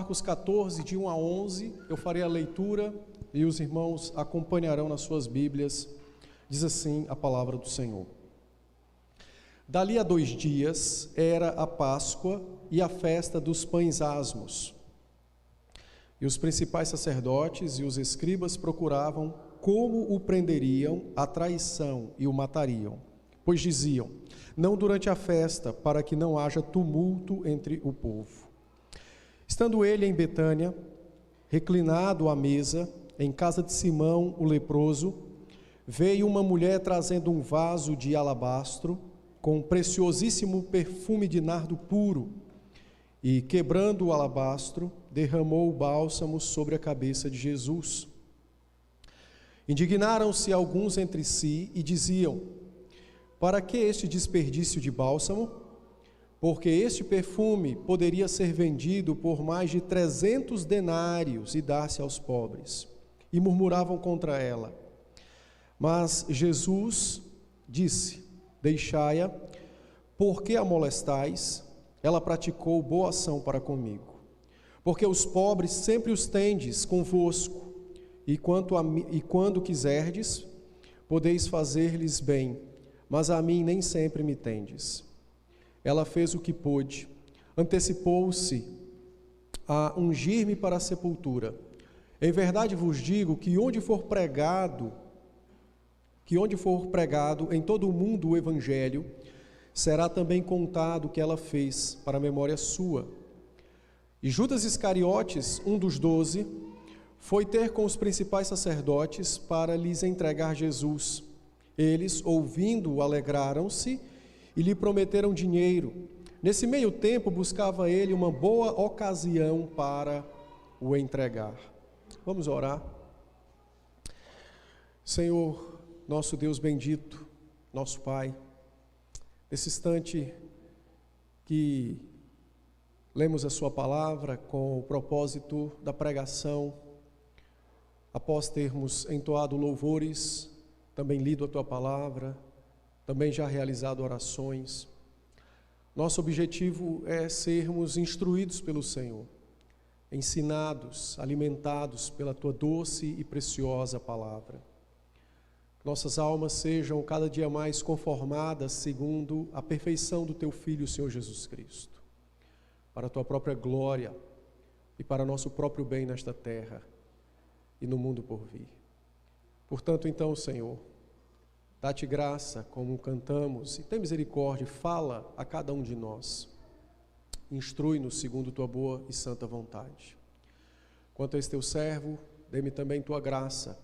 Marcos 14, de 1 a 11, eu farei a leitura e os irmãos acompanharão nas suas Bíblias. Diz assim a palavra do Senhor. Dali a 2 dias era a Páscoa e a festa dos pães asmos. E os principais sacerdotes e os escribas procuravam como o prenderiam à traição e o matariam, pois diziam: não durante a festa, para que não haja tumulto entre o povo. Estando ele em Betânia, reclinado à mesa, em casa de Simão, o leproso, veio uma mulher trazendo um vaso de alabastro com preciosíssimo perfume de nardo puro, e, quebrando o alabastro, derramou o bálsamo sobre a cabeça de Jesus. Indignaram-se alguns entre si e diziam: para que este desperdício de bálsamo? Porque este perfume poderia ser vendido por mais de 300 denários e dar-se aos pobres. E murmuravam contra ela. Mas Jesus disse: deixai-a, porque a molestais? Ela praticou boa ação para comigo. Porque os pobres sempre os tendes convosco, e quando quiserdes, podeis fazer-lhes bem, mas a mim nem sempre me tendes. Ela fez o que pôde, antecipou-se a ungir-me para a sepultura. Em verdade vos digo que onde for pregado em todo o mundo o Evangelho, será também contado o que ela fez para a memória sua. E Judas Iscariotes, um dos 12, foi ter com os principais sacerdotes para lhes entregar Jesus. Eles, ouvindo-o, alegraram-se e lhe prometeram dinheiro. Nesse meio tempo, buscava ele uma boa ocasião para o entregar. Vamos orar. Senhor, nosso Deus bendito, nosso Pai, nesse instante que lemos a sua palavra com o propósito da pregação, após termos entoado louvores, também lido a tua palavra, também já realizado orações, nosso objetivo é sermos instruídos pelo Senhor, ensinados, alimentados pela tua doce e preciosa palavra. Nossas almas sejam cada dia mais conformadas segundo a perfeição do teu Filho, o Senhor Jesus Cristo, para a tua própria glória e para nosso próprio bem nesta terra e no mundo por vir. Portanto, então, Senhor, dá-te graça, como cantamos, e tem misericórdia, fala a cada um de nós. Instrui-nos segundo tua boa e santa vontade. Quanto a este teu servo, dê-me também tua graça,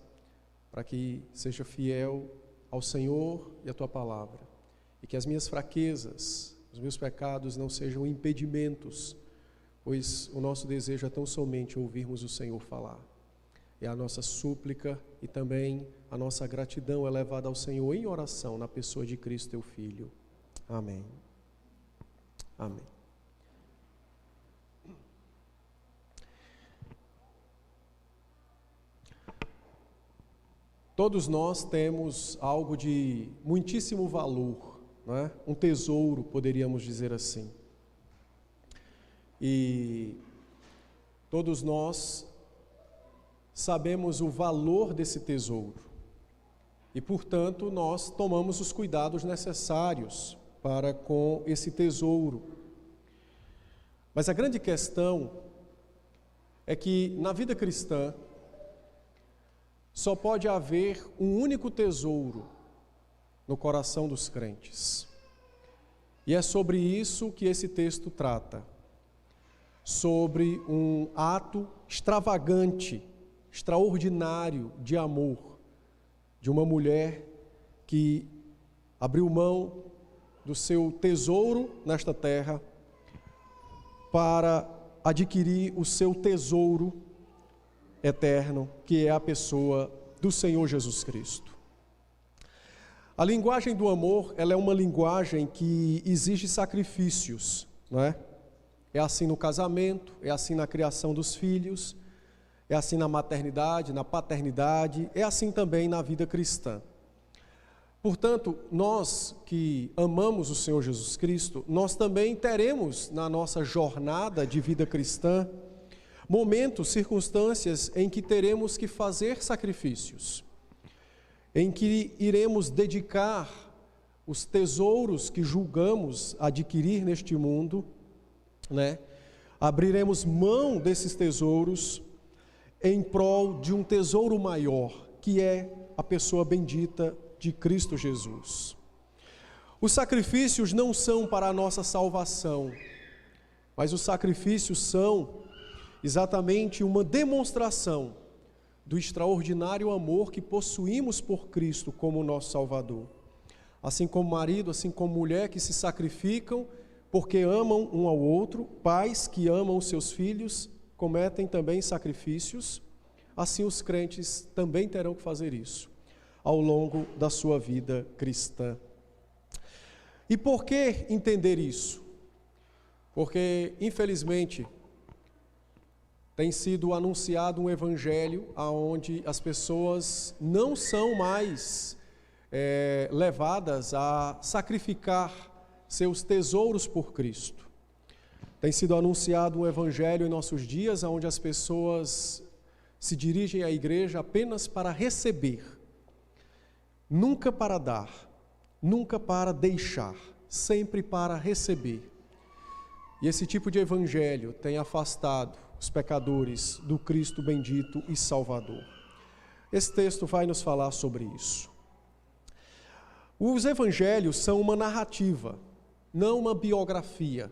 para que seja fiel ao Senhor e à tua palavra, e que as minhas fraquezas, os meus pecados não sejam impedimentos, pois o nosso desejo é tão somente ouvirmos o Senhor falar. É a nossa súplica e também a nossa gratidão elevada ao Senhor em oração na pessoa de Cristo, teu Filho. Amém. Amém. Todos nós temos algo de muitíssimo valor, não é? Um tesouro, poderíamos dizer assim. E todos nós sabemos o valor desse tesouro. E, portanto, nós tomamos os cuidados necessários para com esse tesouro. Mas a grande questão é que na vida cristã só pode haver um único tesouro no coração dos crentes. E é sobre isso que esse texto trata. Sobre um ato extravagante, extraordinário de amor de uma mulher que abriu mão do seu tesouro nesta terra para adquirir o seu tesouro eterno, que é a pessoa do Senhor Jesus Cristo. A linguagem do amor, ela é uma linguagem que exige sacrifícios, não é? É assim no casamento, é assim na criação dos filhos, é assim na maternidade, na paternidade, é assim também na vida cristã. Portanto, nós que amamos o Senhor Jesus Cristo, nós também teremos na nossa jornada de vida cristã momentos, circunstâncias em que teremos que fazer sacrifícios, em que iremos dedicar os tesouros que julgamos adquirir neste mundo, né? Abriremos mão desses tesouros em prol de um tesouro maior, que é a pessoa bendita de Cristo Jesus. Os sacrifícios não são para a nossa salvação, mas os sacrifícios são exatamente uma demonstração do extraordinário amor que possuímos por Cristo como nosso Salvador. Assim como marido, assim como mulher que se sacrificam porque amam um ao outro, pais que amam os seus filhos cometem também sacrifícios, assim os crentes também terão que fazer isso ao longo da sua vida cristã. E por que entender isso? Porque, infelizmente, tem sido anunciado um evangelho onde as pessoas não são mais levadas a sacrificar seus tesouros por Cristo. Tem sido anunciado um evangelho em nossos dias onde as pessoas se dirigem à igreja apenas para receber, nunca para dar, nunca para deixar, sempre para receber. E esse tipo de evangelho tem afastado os pecadores do Cristo bendito e Salvador. Esse texto vai nos falar sobre isso. Os evangelhos são uma narrativa, não uma biografia.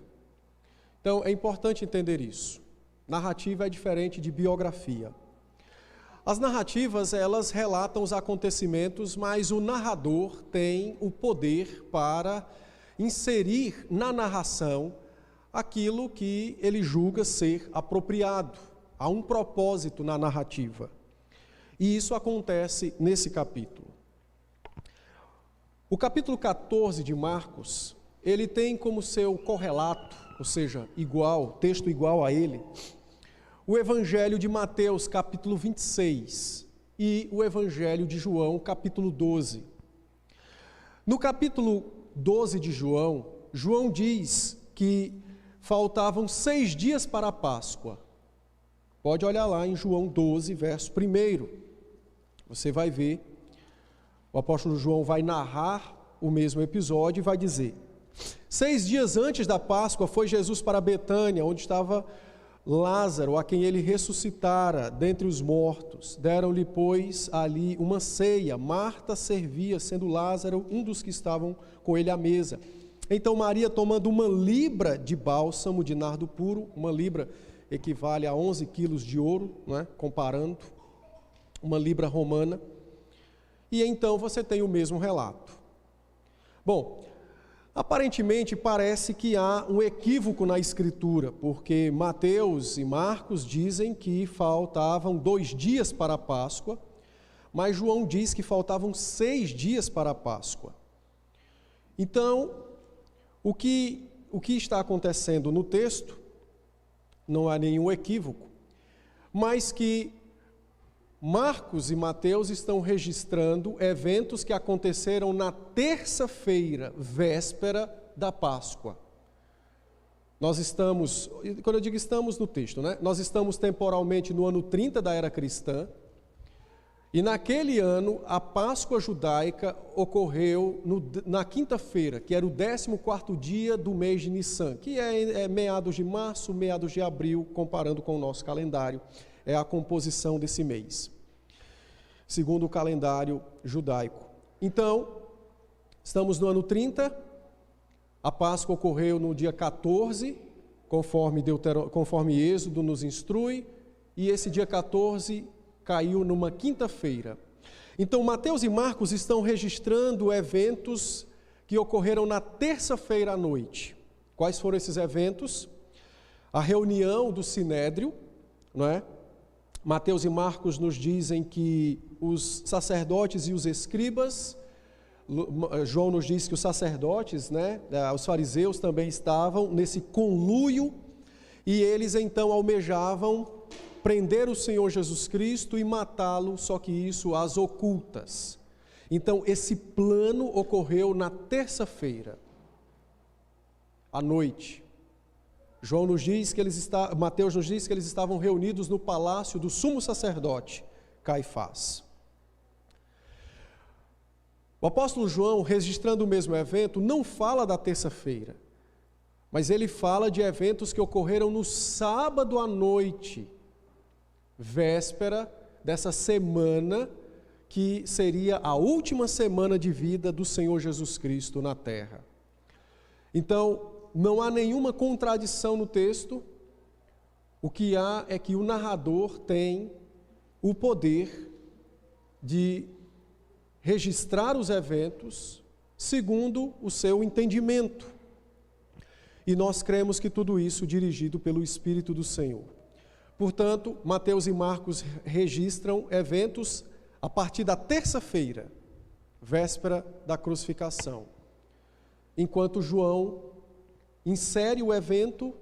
Então, é importante entender isso. Narrativa é diferente de biografia. As narrativas, elas relatam os acontecimentos, mas o narrador tem o poder para inserir na narração aquilo que ele julga ser apropriado. Há um propósito na narrativa. E isso acontece nesse capítulo. O capítulo 14 de Marcos, ele tem como seu correlato, ou seja, igual, texto igual a ele, o Evangelho de Mateus, capítulo 26, e o Evangelho de João, capítulo 12. No capítulo 12 de João, João diz que faltavam 6 dias para a Páscoa. Pode olhar lá em João 12, verso 1. Você vai ver, o apóstolo João vai narrar o mesmo episódio e vai dizer: 6 dias antes da Páscoa foi Jesus para Betânia, onde estava Lázaro, a quem ele ressuscitara dentre os mortos. Deram-lhe, pois, ali uma ceia. Marta servia, sendo Lázaro um dos que estavam com ele à mesa. Então Maria, tomando 1 libra de bálsamo de nardo puro, 1 libra equivale a 11 quilos de ouro, não é? Comparando, 1 libra romana. E então você tem o mesmo relato. Bom, aparentemente parece que há um equívoco na Escritura, porque Mateus e Marcos dizem que faltavam 2 dias para a Páscoa, mas João diz que faltavam 6 dias para a Páscoa. Então, o que está acontecendo no texto, não há nenhum equívoco, mas que Marcos e Mateus estão registrando eventos que aconteceram na terça-feira, véspera da Páscoa. Nós estamos, quando eu digo estamos no texto, né? Nós estamos temporalmente no ano 30 da era cristã, e naquele ano a Páscoa judaica ocorreu na quinta-feira, que era o 14º dia do mês de Nissan, que é meados de março, meados de abril, comparando com o nosso calendário. É a composição desse mês, segundo o calendário judaico. Então, estamos no ano 30, a Páscoa ocorreu no dia 14, conforme Êxodo nos instrui, e esse dia 14 caiu numa quinta-feira. Então, Mateus e Marcos estão registrando eventos que ocorreram na terça-feira à noite. Quais foram esses eventos? A reunião do Sinédrio, não é? Mateus e Marcos nos dizem que os sacerdotes e os escribas, João nos diz que os sacerdotes, né, os fariseus também estavam nesse conluio, e eles então almejavam prender o Senhor Jesus Cristo e matá-lo, só que isso às ocultas. Então esse plano ocorreu na terça-feira, à noite. Mateus nos diz que eles estavam reunidos no palácio do sumo sacerdote Caifás. O apóstolo João, registrando o mesmo evento, não fala da terça-feira, mas ele fala de eventos que ocorreram no sábado à noite, véspera dessa semana que seria a última semana de vida do Senhor Jesus Cristo na terra. Então, não há nenhuma contradição no texto. O que há é que o narrador tem o poder de registrar os eventos segundo o seu entendimento. E nós cremos que tudo isso dirigido pelo Espírito do Senhor. Portanto, Mateus e Marcos registram eventos a partir da terça-feira, véspera da crucificação. Enquanto João insere o evento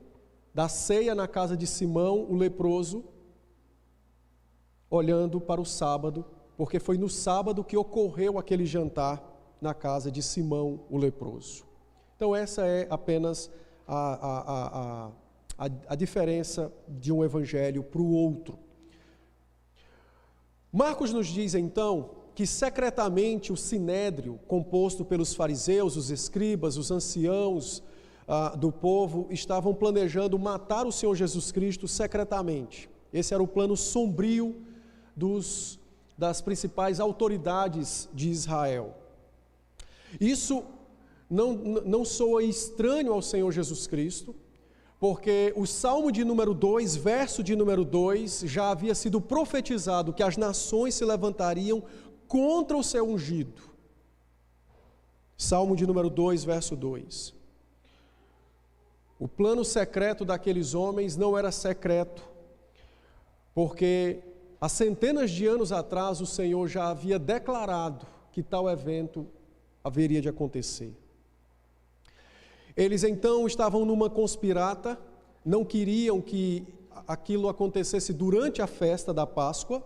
da ceia na casa de Simão, o leproso, olhando para o sábado, porque foi no sábado que ocorreu aquele jantar na casa de Simão, o leproso. Então essa é apenas a diferença de um evangelho para o outro. Marcos nos diz então que secretamente o sinédrio, composto pelos fariseus, os escribas, os anciãos do povo, estavam planejando matar o Senhor Jesus Cristo secretamente. Esse era o plano sombrio das principais autoridades de Israel. Isso não soa estranho ao Senhor Jesus Cristo, porque o Salmo de número 2, verso de número 2, já havia sido profetizado que as nações se levantariam contra o seu ungido. Salmo de número 2, verso 2. O plano secreto daqueles homens não era secreto, porque há centenas de anos atrás o Senhor já havia declarado que tal evento haveria de acontecer. Eles então estavam numa conspirata, não queriam que aquilo acontecesse durante a festa da Páscoa,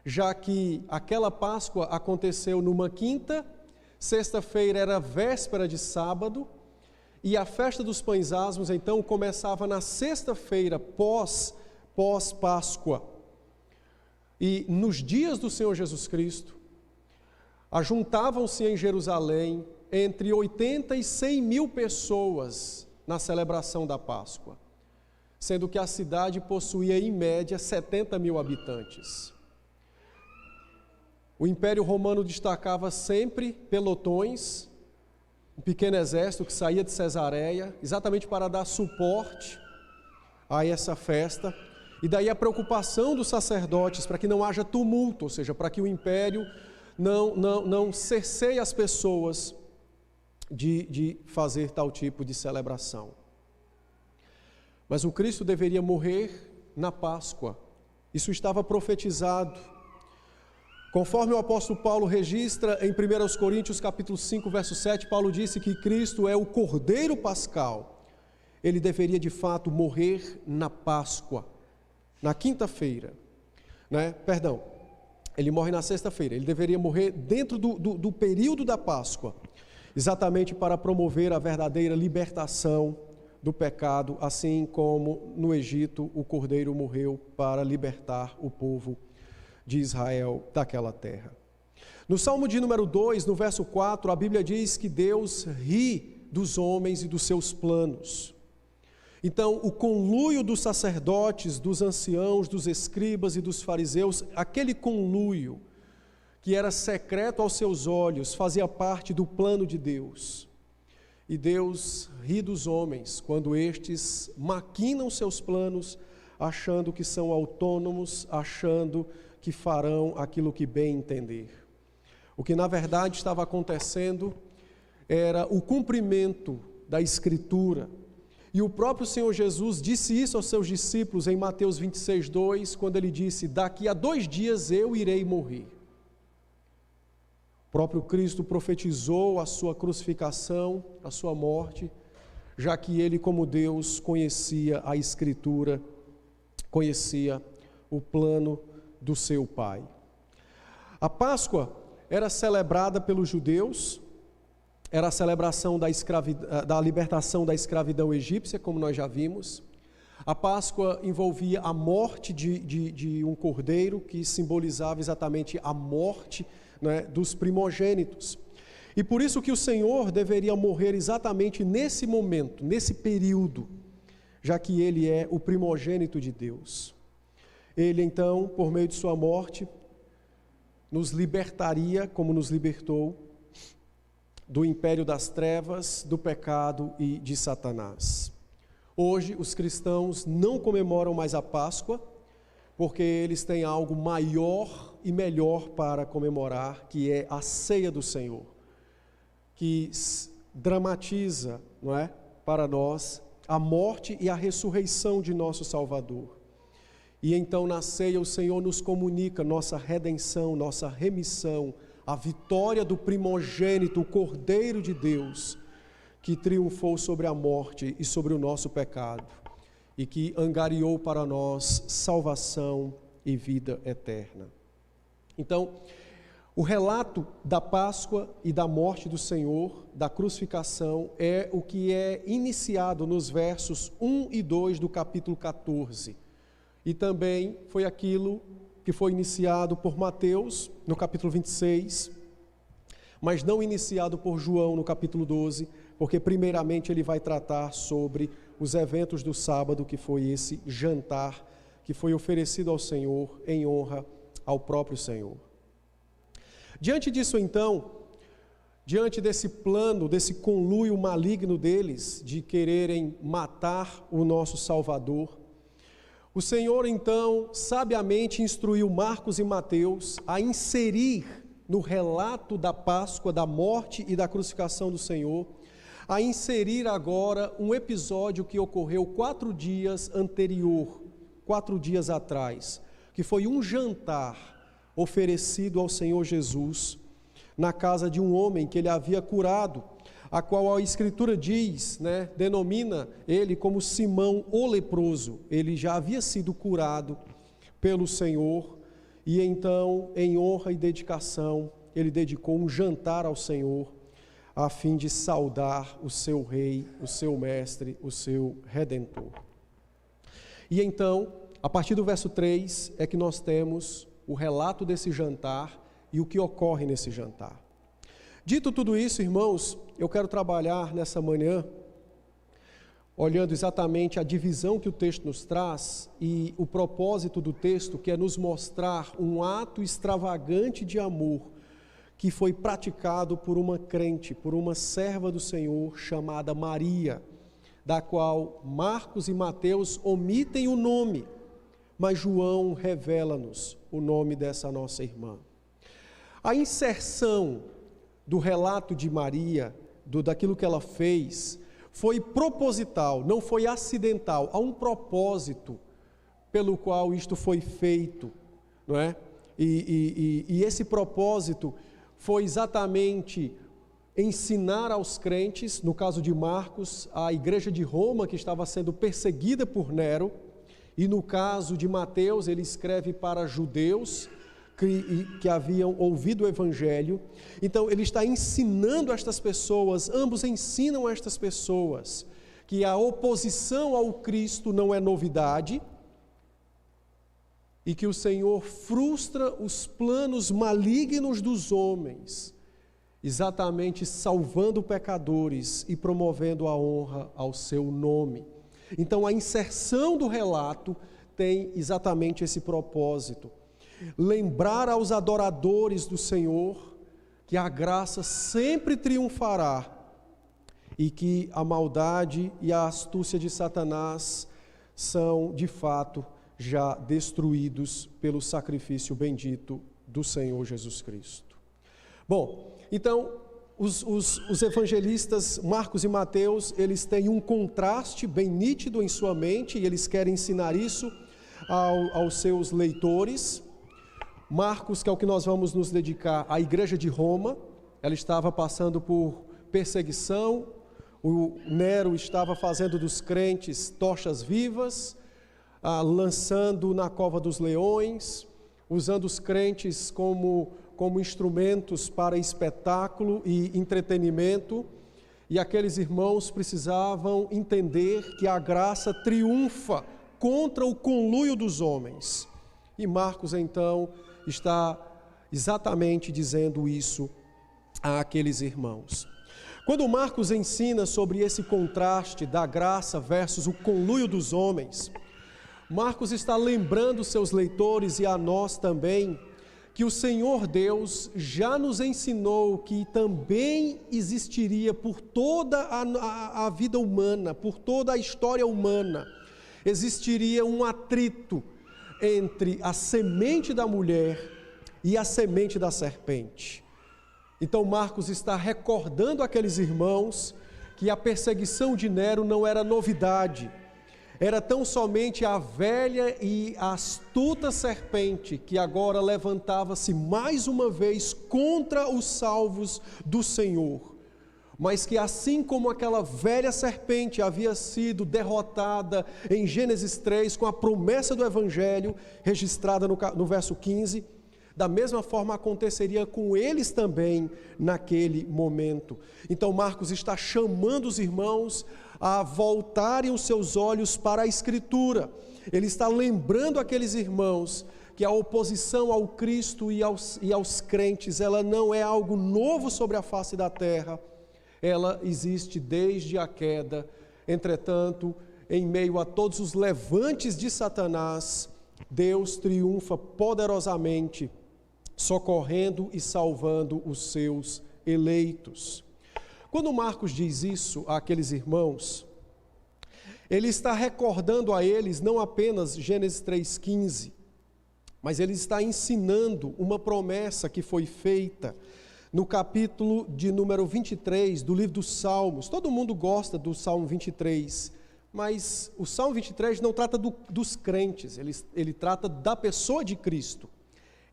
já que aquela Páscoa aconteceu numa quinta, sexta-feira era véspera de sábado, e a festa dos pães asmos então começava na sexta-feira pós-Páscoa. E nos dias do Senhor Jesus Cristo, ajuntavam-se em Jerusalém entre 80 e 100 mil pessoas na celebração da Páscoa, sendo que a cidade possuía em média 70 mil habitantes. O Império Romano destacava sempre pelotões, um pequeno exército que saía de Cesareia, exatamente para dar suporte a essa festa, e daí a preocupação dos sacerdotes para que não haja tumulto, ou seja, para que o Império não cerceie as pessoas de fazer tal tipo de celebração. Mas o Cristo deveria morrer na Páscoa. Isso estava profetizado. Conforme o apóstolo Paulo registra em 1 Coríntios capítulo 5, verso 7, Paulo disse que Cristo é o Cordeiro Pascal. Ele deveria de fato morrer na Páscoa, na quinta-feira, ele morre na sexta-feira, ele deveria morrer dentro do período da Páscoa, exatamente para promover a verdadeira libertação do pecado, assim como no Egito o Cordeiro morreu para libertar o povo de Israel daquela terra. No Salmo de número 2, no verso 4, a Bíblia diz que Deus ri dos homens e dos seus planos. Então, o conluio dos sacerdotes, dos anciãos, dos escribas e dos fariseus, aquele conluio que era secreto aos seus olhos, fazia parte do plano de Deus. E Deus ri dos homens quando estes maquinam seus planos, achando que são autônomos, achando que farão aquilo que bem entender. O que na verdade estava acontecendo era o cumprimento da Escritura. E o próprio Senhor Jesus disse isso aos seus discípulos em Mateus 26, 2, quando ele disse: daqui a 2 dias eu irei morrer. O próprio Cristo profetizou a sua crucificação, a sua morte, já que ele, como Deus, conhecia a Escritura, conhecia o plano do seu Pai. A Páscoa era celebrada pelos judeus era a celebração da libertação da escravidão egípcia, como nós já vimos. A Páscoa envolvia a morte de um cordeiro, que simbolizava exatamente a morte, né, dos primogênitos. E por isso que o Senhor deveria morrer exatamente nesse momento, nesse período, já que Ele é o primogênito de Deus. Ele, então, por meio de sua morte, nos libertaria, como nos libertou, do império das trevas, do pecado e de Satanás. Hoje, os cristãos não comemoram mais a Páscoa, porque eles têm algo maior e melhor para comemorar, que é a ceia do Senhor, que dramatiza, não é, para nós a morte e a ressurreição de nosso Salvador. E então na ceia o Senhor nos comunica nossa redenção, nossa remissão, a vitória do primogênito, o Cordeiro de Deus, que triunfou sobre a morte e sobre o nosso pecado, e que angariou para nós salvação e vida eterna. Então, o relato da Páscoa e da morte do Senhor, da crucificação, é o que é iniciado nos versos 1 e 2 do capítulo 14. E também foi aquilo que foi iniciado por Mateus, no capítulo 26, mas não iniciado por João, no capítulo 12, porque primeiramente ele vai tratar sobre os eventos do sábado, que foi esse jantar que foi oferecido ao Senhor em honra ao próprio Senhor. Diante disso, então, diante desse plano, desse conluio maligno deles, de quererem matar o nosso Salvador, o Senhor, então, sabiamente instruiu Marcos e Mateus a inserir no relato da Páscoa, da morte e da crucificação do Senhor, a inserir agora um episódio que ocorreu 4 dias atrás, que foi um jantar oferecido ao Senhor Jesus na casa de um homem que ele havia curado, a qual a Escritura diz, denomina ele como Simão o leproso. Ele já havia sido curado pelo Senhor e então, em honra e dedicação, ele dedicou um jantar ao Senhor a fim de saudar o seu rei, o seu mestre, o seu redentor. E então, a partir do verso 3 é que nós temos o relato desse jantar e o que ocorre nesse jantar. Dito tudo isso, irmãos, eu quero trabalhar nessa manhã, olhando exatamente a divisão que o texto nos traz e o propósito do texto, que é nos mostrar um ato extravagante de amor que foi praticado por uma crente, por uma serva do Senhor chamada Maria, da qual Marcos e Mateus omitem o nome, mas João revela-nos o nome dessa nossa irmã. A inserção do relato de Maria, daquilo que ela fez, foi proposital, não foi acidental. Há um propósito pelo qual isto foi feito, não é? E esse propósito foi exatamente ensinar aos crentes, no caso de Marcos, a igreja de Roma, que estava sendo perseguida por Nero, e no caso de Mateus, ele escreve para judeus que haviam ouvido o Evangelho. Então, ele está ensinando estas pessoas, ambos ensinam estas pessoas, que a oposição ao Cristo não é novidade, e que o Senhor frustra os planos malignos dos homens, exatamente salvando pecadores e promovendo a honra ao seu nome. Então, a inserção do relato tem exatamente esse propósito: lembrar aos adoradores do Senhor que a graça sempre triunfará e que a maldade e a astúcia de Satanás são, de fato, já destruídos pelo sacrifício bendito do Senhor Jesus Cristo. Bom, então, os evangelistas Marcos e Mateus, eles têm um contraste bem nítido em sua mente e eles querem ensinar isso aos seus leitores. Marcos, que é o que nós vamos nos dedicar, à igreja de Roma, ela estava passando por perseguição, o Nero estava fazendo dos crentes tochas vivas, lançando na cova dos leões, usando os crentes como como instrumentos para espetáculo e entretenimento, e aqueles irmãos precisavam entender que a graça triunfa contra o conluio dos homens. E Marcos, então, está exatamente dizendo isso àqueles irmãos. Quando Marcos ensina sobre esse contraste da graça versus o conluio dos homens, Marcos está lembrando seus leitores e a nós também que o Senhor Deus já nos ensinou que também existiria por toda a vida humana, por toda a história humana, existiria um atrito entre a semente da mulher e a semente da serpente. Então Marcos está recordando àqueles irmãos que a perseguição de Nero não era novidade, era tão somente a velha e astuta serpente que agora levantava-se mais uma vez contra os salvos do Senhor. Mas que assim como aquela velha serpente havia sido derrotada em Gênesis 3 com a promessa do Evangelho, registrada no verso 15, da mesma forma aconteceria com eles também naquele momento. Então Marcos está chamando os irmãos a voltarem os seus olhos para a Escritura. Ele está lembrando aqueles irmãos que a oposição ao Cristo e aos crentes, ela não é algo novo sobre a face da terra, ela existe desde a queda. Entretanto, em meio a todos os levantes de Satanás, Deus triunfa poderosamente, socorrendo e salvando os seus eleitos. Quando Marcos diz isso àqueles irmãos, ele está recordando a eles não apenas Gênesis 3,15, mas ele está ensinando uma promessa que foi feita no capítulo de número 23 do livro dos Salmos. Todo mundo gosta do Salmo 23, mas o Salmo 23 não trata dos crentes, ele trata da pessoa de Cristo.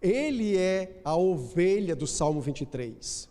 Ele é a ovelha do Salmo 23.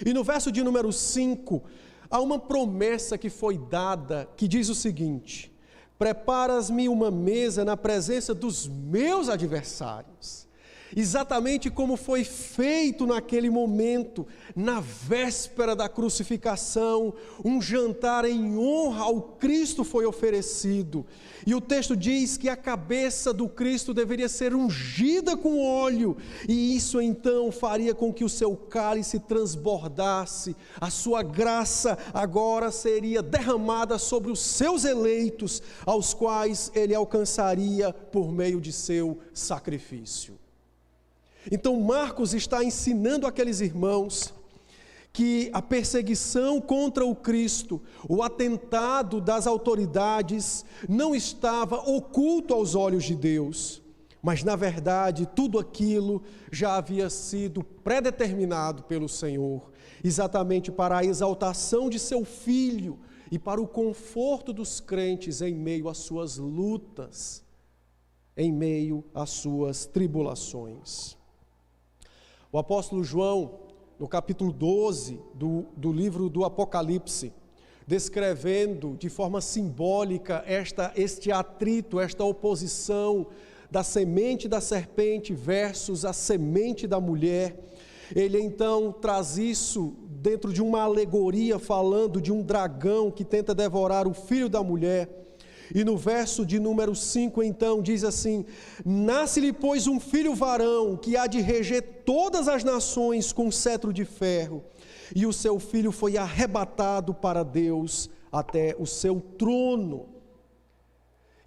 E no verso de número 5, há uma promessa que foi dada, que diz o seguinte: preparas-me uma mesa na presença dos meus adversários. Exatamente como foi feito naquele momento, na véspera da crucificação, um jantar em honra ao Cristo foi oferecido. E o texto diz que a cabeça do Cristo deveria ser ungida com óleo, e isso então faria com que o seu cálice transbordasse. A sua graça agora seria derramada sobre os seus eleitos, aos quais ele alcançaria por meio de seu sacrifício. Então Marcos está ensinando aqueles irmãos que a perseguição contra o Cristo, o atentado das autoridades, não estava oculto aos olhos de Deus, mas na verdade tudo aquilo já havia sido predeterminado pelo Senhor, exatamente para a exaltação de seu Filho e para o conforto dos crentes em meio às suas lutas, em meio às suas tribulações. O apóstolo João, no capítulo 12 do livro do Apocalipse, descrevendo de forma simbólica este atrito, esta oposição da semente da serpente versus a semente da mulher, ele então traz isso dentro de uma alegoria, falando de um dragão que tenta devorar o filho da mulher. E no verso de número 5, então, diz assim: nasce-lhe, pois, um filho varão, que há de reger todas as nações com cetro de ferro, e o seu filho foi arrebatado para Deus até o seu trono.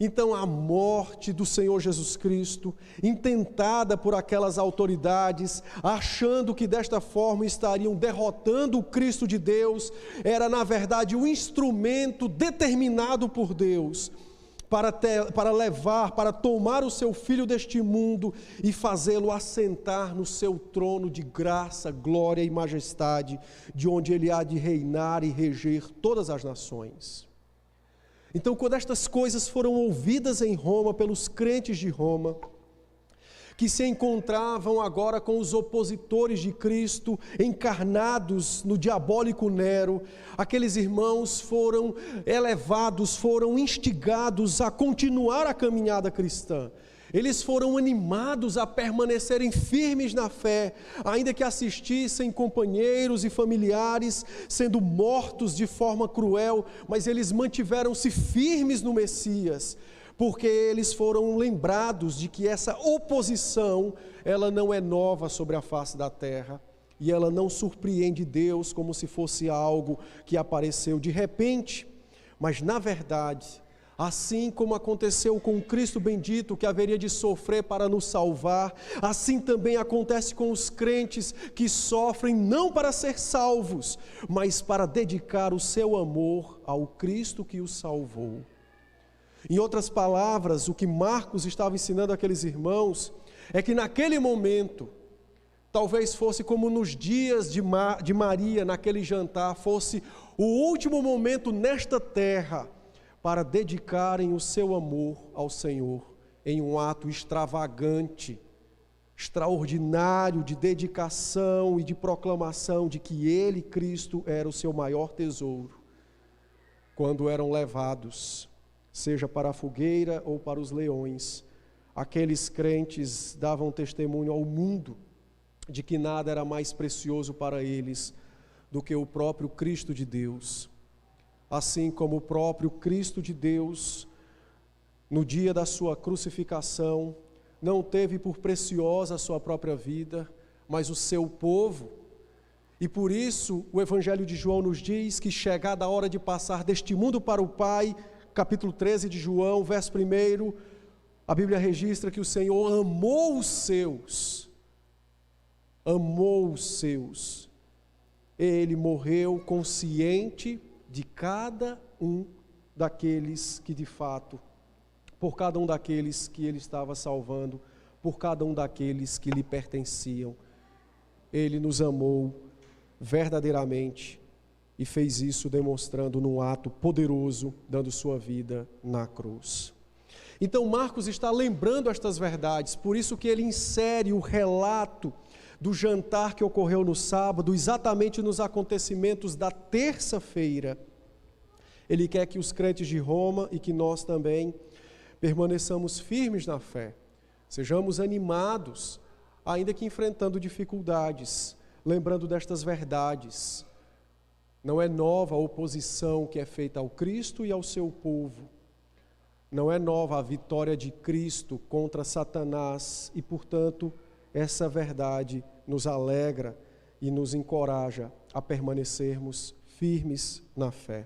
Então a morte do Senhor Jesus Cristo, intentada por aquelas autoridades, achando que desta forma estariam derrotando o Cristo de Deus, era na verdade um instrumento determinado por Deus para levar, para tomar o seu filho deste mundo e fazê-lo assentar no seu trono de graça, glória e majestade, de onde ele há de reinar e reger todas as nações. Então, quando estas coisas foram ouvidas em Roma, pelos crentes de Roma, que se encontravam agora com os opositores de Cristo, encarnados no diabólico Nero, aqueles irmãos foram elevados, foram instigados a continuar a caminhada cristã. Eles foram animados a permanecerem firmes na fé, ainda que assistissem companheiros e familiares sendo mortos de forma cruel, mas eles mantiveram-se firmes no Messias, porque eles foram lembrados de que essa oposição, ela não é nova sobre a face da terra, e ela não surpreende Deus como se fosse algo que apareceu de repente, mas na verdade, assim como aconteceu com Cristo bendito, que haveria de sofrer para nos salvar, assim também acontece com os crentes que sofrem não para ser salvos, mas para dedicar o seu amor ao Cristo que os salvou. Em outras palavras, o que Marcos estava ensinando àqueles irmãos é que naquele momento, talvez fosse como nos dias de Maria, naquele jantar, fosse o último momento nesta terra, para dedicarem o seu amor ao Senhor em um ato extravagante, extraordinário de dedicação e de proclamação de que Ele, Cristo, era o seu maior tesouro, quando eram levados, seja para a fogueira ou para os leões. Aqueles crentes davam testemunho ao mundo de que nada era mais precioso para eles do que o próprio Cristo de Deus. Assim como o próprio Cristo de Deus, no dia da sua crucificação, não teve por preciosa a sua própria vida, mas o seu povo. E por isso o Evangelho de João nos diz que chegada a hora de passar deste mundo para o Pai, capítulo 13 de João, verso 1, a Bíblia registra que o Senhor amou os seus. Ele morreu consciente de cada um daqueles que de fato, por cada um daqueles que ele estava salvando, por cada um daqueles que lhe pertenciam. Ele nos amou verdadeiramente e fez isso demonstrando num ato poderoso, dando sua vida na cruz. Então Marcos está lembrando estas verdades, por isso que ele insere o relato do jantar que ocorreu no sábado, exatamente nos acontecimentos da terça-feira. Ele quer que os crentes de Roma e que nós também permaneçamos firmes na fé, sejamos animados, ainda que enfrentando dificuldades, lembrando destas verdades. Não é nova a oposição que é feita ao Cristo e ao seu povo. Não é nova a vitória de Cristo contra Satanás e, portanto, essa verdade nos alegra e nos encoraja a permanecermos firmes na fé.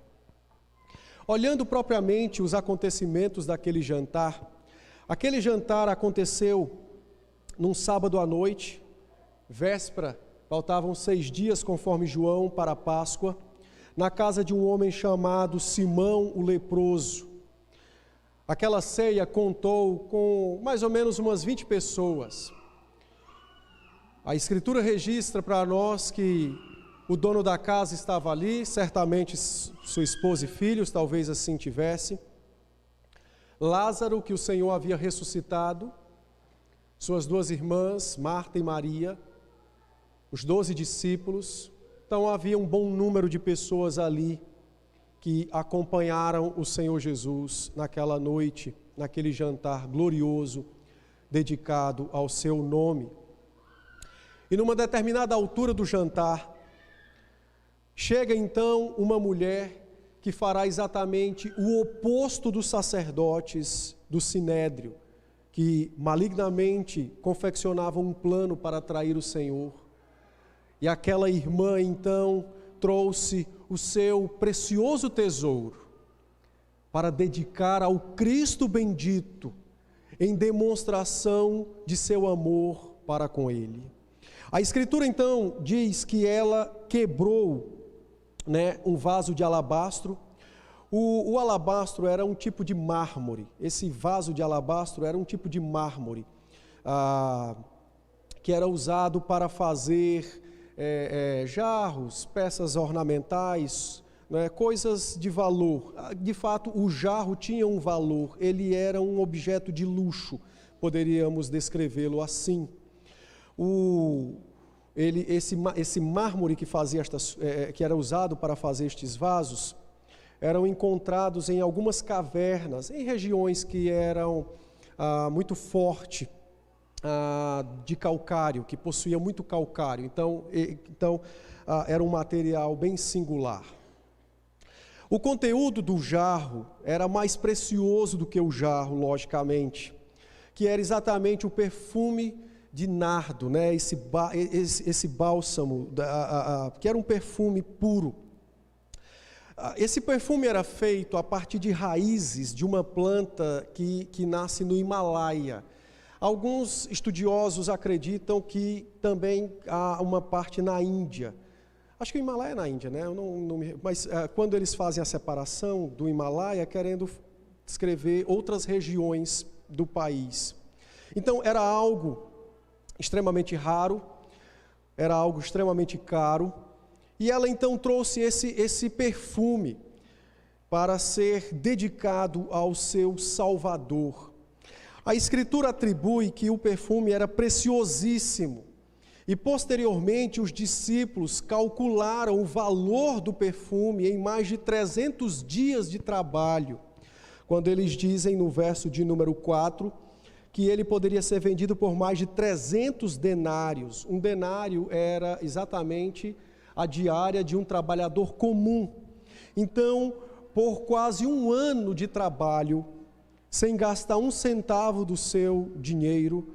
Olhando propriamente os acontecimentos daquele jantar, aquele jantar aconteceu num sábado à noite, véspera, faltavam 6 dias conforme João para a Páscoa, na casa de um homem chamado Simão o leproso. Aquela ceia contou com mais ou menos umas 20 pessoas. A Escritura registra para nós que o dono da casa estava ali, certamente sua esposa e filhos, talvez assim tivesse. Lázaro, que o Senhor havia ressuscitado, suas 2 irmãs, Marta e Maria, os 12 discípulos. Então havia um bom número de pessoas ali que acompanharam o Senhor Jesus naquela noite, naquele jantar glorioso, dedicado ao seu nome. E numa determinada altura do jantar, chega então uma mulher que fará exatamente o oposto dos sacerdotes do Sinédrio, que malignamente confeccionavam um plano para atrair o Senhor. E aquela irmã então trouxe o seu precioso tesouro para dedicar ao Cristo bendito, em demonstração de seu amor para com ele. A Escritura então diz que ela quebrou, um vaso de alabastro. O alabastro era um tipo de mármore. Esse vaso de alabastro era um tipo de mármore que era usado para fazer jarros, peças ornamentais, né, coisas de valor. De fato, o jarro tinha um valor, ele era um objeto de luxo, poderíamos descrevê-lo assim. Esse mármore que era usado para fazer estes vasos, eram encontrados em algumas cavernas, em regiões que eram muito fortes, de calcário, que possuía muito calcário. Então era um material bem singular. O conteúdo do jarro era mais precioso do que o jarro, logicamente, que era exatamente o perfume de nardo, né? Esse bálsamo, que era um perfume puro. Esse perfume era feito a partir de raízes de uma planta que nasce no Himalaia. Alguns estudiosos acreditam que também há uma parte na Índia. Acho que o Himalaia é na Índia, né? Mas quando eles fazem a separação do Himalaia, querendo descrever outras regiões do país. Então, era algo extremamente raro, era algo extremamente caro, e ela então trouxe esse perfume para ser dedicado ao seu Salvador. A Escritura atribui que o perfume era preciosíssimo, e posteriormente os discípulos calcularam o valor do perfume em mais de 300 dias de trabalho, quando eles dizem no verso de número 4, que ele poderia ser vendido por mais de 300 denários. Um denário era exatamente a diária de um trabalhador comum. Então, por quase um ano de trabalho, sem gastar um centavo do seu dinheiro,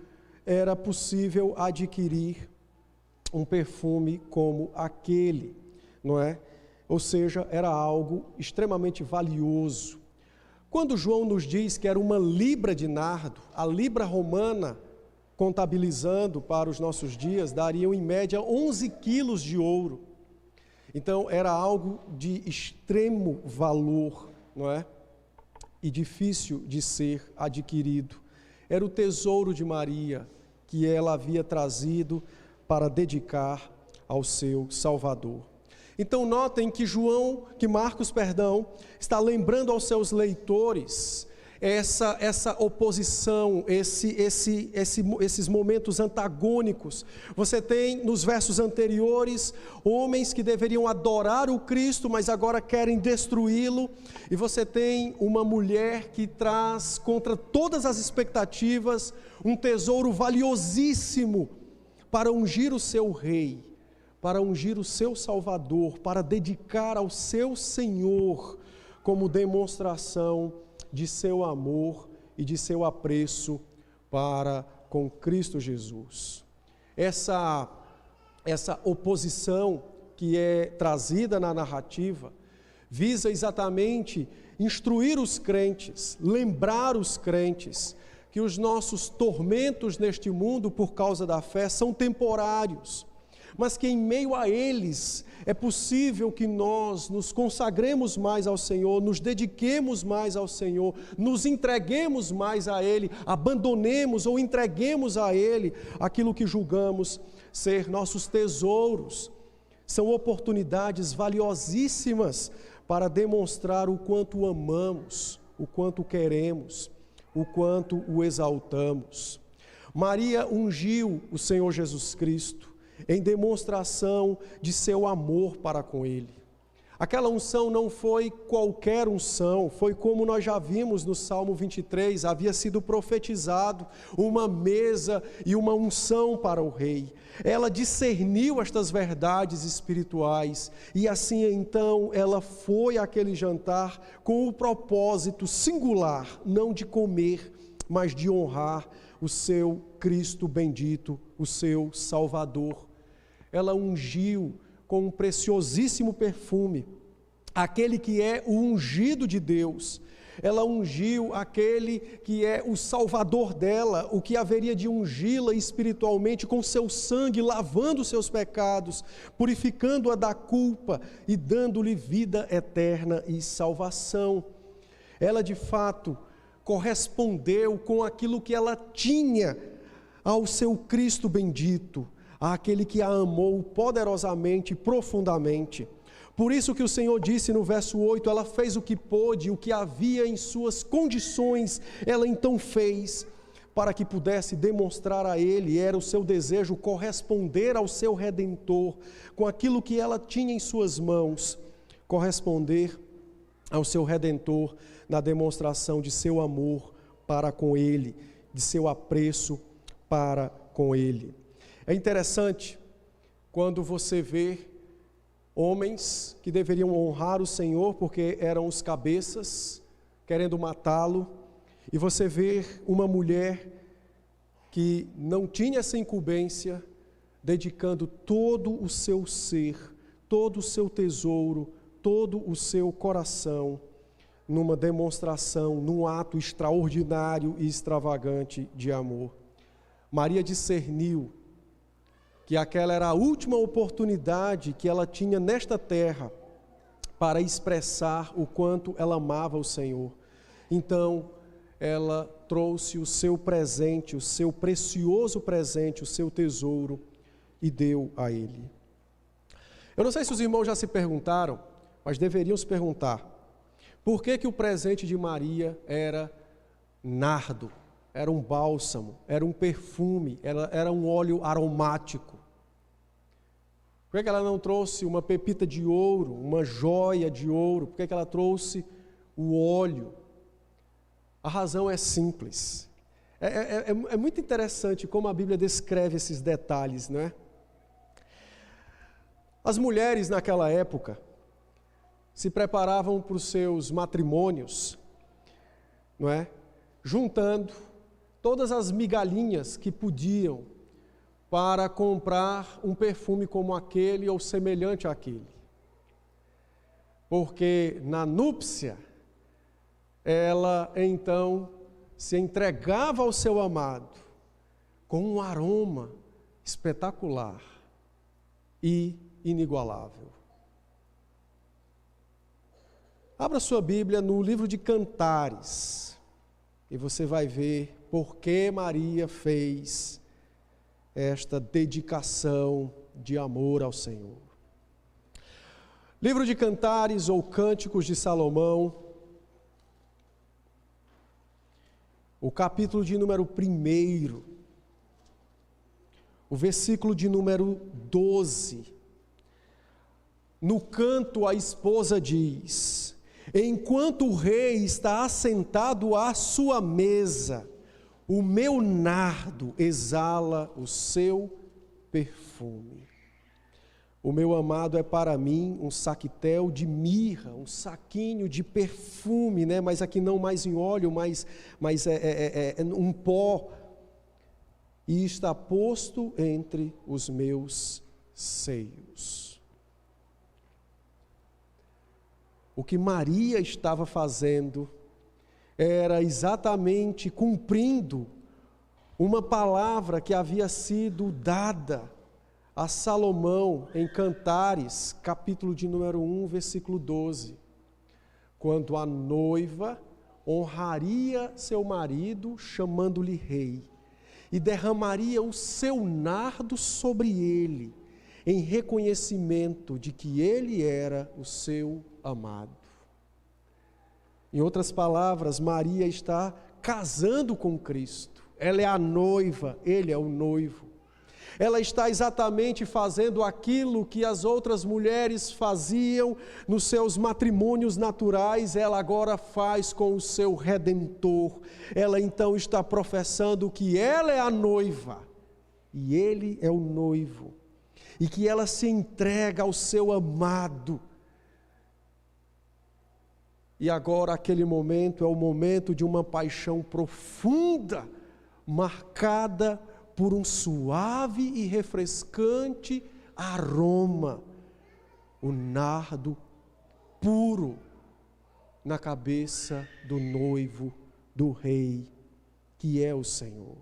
era possível adquirir um perfume como aquele, não é? Ou seja, era algo extremamente valioso. Quando João nos diz que era uma libra de nardo, a libra romana, contabilizando para os nossos dias, dariam em média 11 quilos de ouro. Então, era algo de extremo valor, não é? E difícil de ser adquirido. Era o tesouro de Maria, que ela havia trazido para dedicar ao seu Salvador. Então notem que Marcos, está lembrando aos seus leitores essa oposição, esses momentos antagônicos. Você tem nos versos anteriores homens que deveriam adorar o Cristo, mas agora querem destruí-lo, e você tem uma mulher que traz contra todas as expectativas um tesouro valiosíssimo para ungir o seu rei, para ungir o seu Salvador, para dedicar ao seu Senhor como demonstração de seu amor e de seu apreço para com Cristo Jesus. Essa oposição que é trazida na narrativa visa exatamente instruir os crentes, lembrar os crentes que os nossos tormentos neste mundo por causa da fé são temporários, mas que em meio a eles é possível que nós nos consagremos mais ao Senhor, nos dediquemos mais ao Senhor, nos entreguemos mais a Ele, abandonemos ou entreguemos a Ele aquilo que julgamos ser nossos tesouros. São oportunidades valiosíssimas para demonstrar o quanto o amamos, o quanto queremos, o quanto o exaltamos. Maria ungiu o Senhor Jesus Cristo em demonstração de seu amor para com Ele. Aquela unção não foi qualquer unção, foi como nós já vimos no Salmo 23, havia sido profetizado uma mesa e uma unção para o rei. Ela discerniu estas verdades espirituais e assim então ela foi àquele jantar com o propósito singular, não de comer, mas de honrar o seu Cristo bendito, o seu Salvador. Ela ungiu com um preciosíssimo perfume aquele que é o ungido de Deus. Ela ungiu aquele que é o Salvador dela, o que haveria de ungí-la espiritualmente com seu sangue, lavando os seus pecados, purificando-a da culpa e dando-lhe vida eterna e salvação. Ela de fato correspondeu com aquilo que ela tinha ao seu Cristo bendito, àquele que a amou poderosamente e profundamente. Por isso que o Senhor disse no verso 8, ela fez o que pôde, o que havia em suas condições, ela então fez, para que pudesse demonstrar a Ele, era o seu desejo corresponder ao seu Redentor, com aquilo que ela tinha em suas mãos, corresponder ao seu Redentor na demonstração de seu amor para com Ele, de seu apreço para com Ele. É interessante quando você vê homens que deveriam honrar o Senhor porque eram os cabeças, querendo matá-lo, e você vê uma mulher que não tinha essa incumbência, dedicando todo o seu ser, todo o seu tesouro, todo o seu coração, numa demonstração, num ato extraordinário e extravagante de amor. Maria discerniu que aquela era a última oportunidade que ela tinha nesta terra para expressar o quanto ela amava o Senhor. Então, ela trouxe o seu presente, o seu precioso presente, o seu tesouro, e deu a ele. Eu não sei se os irmãos já se perguntaram, mas deveriam se perguntar, por que o presente de Maria era nardo, era um bálsamo, era um perfume, era um óleo aromático? Por que ela não trouxe uma pepita de ouro, uma joia de ouro? Por que ela trouxe o óleo? A razão é simples. É muito interessante como a Bíblia descreve esses detalhes, não é? As mulheres naquela época se preparavam para os seus matrimônios, não é? Juntando todas as migalhinhas que podiam para comprar um perfume como aquele ou semelhante àquele. Porque na núpcia, ela então se entregava ao seu amado com um aroma espetacular e inigualável. Abra sua Bíblia no livro de Cantares e você vai ver por que Maria fez esta dedicação de amor ao Senhor. Livro de Cantares ou Cânticos de Salomão, o capítulo de número 1, o versículo de número 12. No canto a esposa diz: enquanto o rei está assentado à sua mesa, o meu nardo exala o seu perfume. O meu amado é para mim um saquetel de mirra, um saquinho de perfume, né? Mas aqui não mais em óleo, mas é um pó. E está posto entre os meus seios. O que Maria estava fazendo era exatamente cumprindo uma palavra que havia sido dada a Salomão em Cantares, capítulo de número 1, versículo 12, quando a noiva honraria seu marido chamando-lhe rei e derramaria o seu nardo sobre ele em reconhecimento de que ele era o seu amado. Em outras palavras, Maria está casando com Cristo. Ela é a noiva, ele é o noivo. Ela está exatamente fazendo aquilo que as outras mulheres faziam nos seus matrimônios naturais, ela agora faz com o seu Redentor. Ela então está professando que ela é a noiva e ele é o noivo, e que ela se entrega ao seu amado. E agora aquele momento é o momento de uma paixão profunda, marcada por um suave e refrescante aroma, o nardo puro na cabeça do noivo, do rei, que é o Senhor.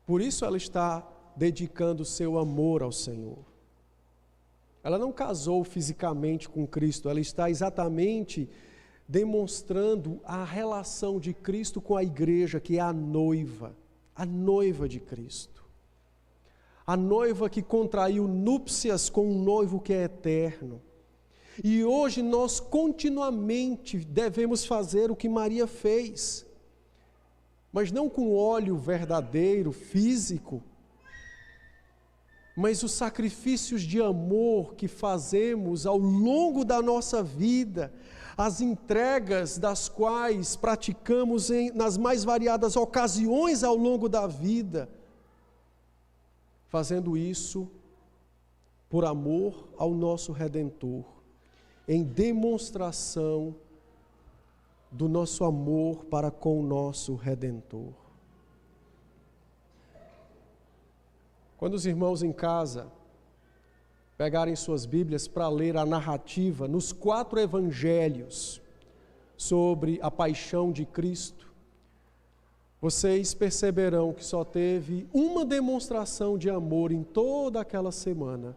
Por isso ela está dedicando seu amor ao Senhor. Ela não casou fisicamente com Cristo, ela está exatamente demonstrando a relação de Cristo com a igreja, que é a noiva de Cristo. a noiva que contraiu núpcias com um noivo que é eterno. E hoje nós continuamente devemos fazer o que Maria fez, mas não com óleo verdadeiro, físico, mas os sacrifícios de amor que fazemos ao longo da nossa vida, as entregas das quais praticamos nas mais variadas ocasiões ao longo da vida, fazendo isso por amor ao nosso Redentor, em demonstração do nosso amor para com o nosso Redentor. Quando os irmãos em casa pegarem suas Bíblias para ler a narrativa nos 4 evangelhos sobre a paixão de Cristo, vocês perceberão que só teve uma demonstração de amor em toda aquela semana,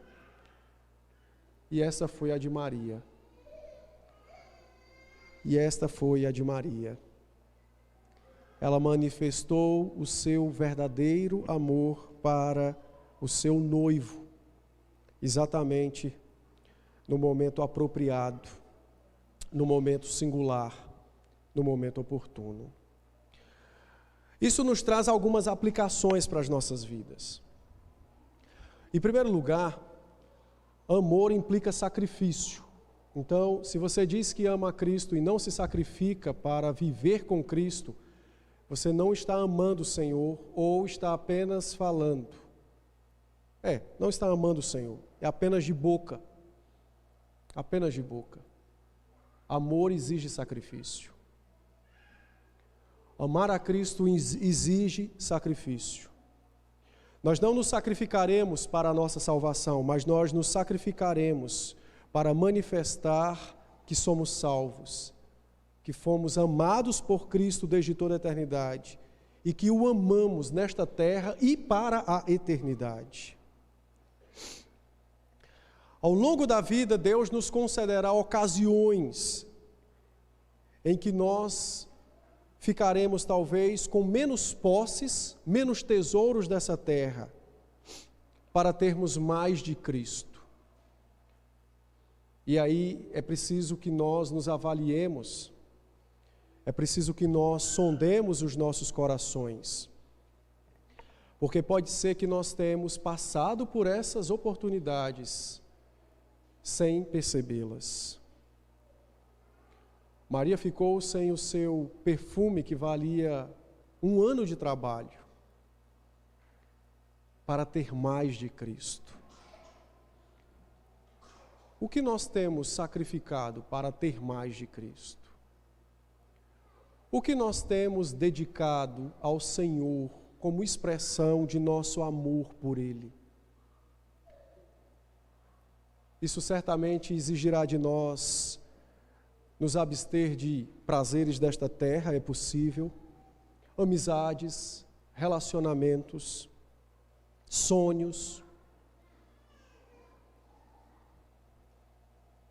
e essa foi a de Maria. E esta foi a de Maria. Ela manifestou o seu verdadeiro amor para o seu noivo, exatamente no momento apropriado, no momento singular, no momento oportuno. Isso nos traz algumas aplicações para as nossas vidas. Em primeiro lugar, amor implica sacrifício. Então, se você diz que ama a Cristo e não se sacrifica para viver com Cristo, você não está amando o Senhor ou está apenas falando. Não está amando o Senhor, é apenas de boca. Apenas de boca. Amor exige sacrifício. Amar a Cristo exige sacrifício. Nós não nos sacrificaremos para a nossa salvação, mas nós nos sacrificaremos para manifestar que somos salvos, que fomos amados por Cristo desde toda a eternidade e que o amamos nesta terra e para a eternidade. Ao longo da vida, Deus nos concederá ocasiões em que nós ficaremos talvez com menos posses, menos tesouros dessa terra, para termos mais de Cristo. E aí é preciso que nós nos avaliemos, é preciso que nós sondemos os nossos corações, porque pode ser que nós tenhamos passado por essas oportunidades sem percebê-las. Maria ficou sem o seu perfume que valia 1 ano de trabalho para ter mais de Cristo. O que nós temos sacrificado para ter mais de Cristo? O que nós temos dedicado ao Senhor como expressão de nosso amor por Ele? Isso certamente exigirá de nós nos abster de prazeres desta terra, é possível, amizades, relacionamentos, sonhos.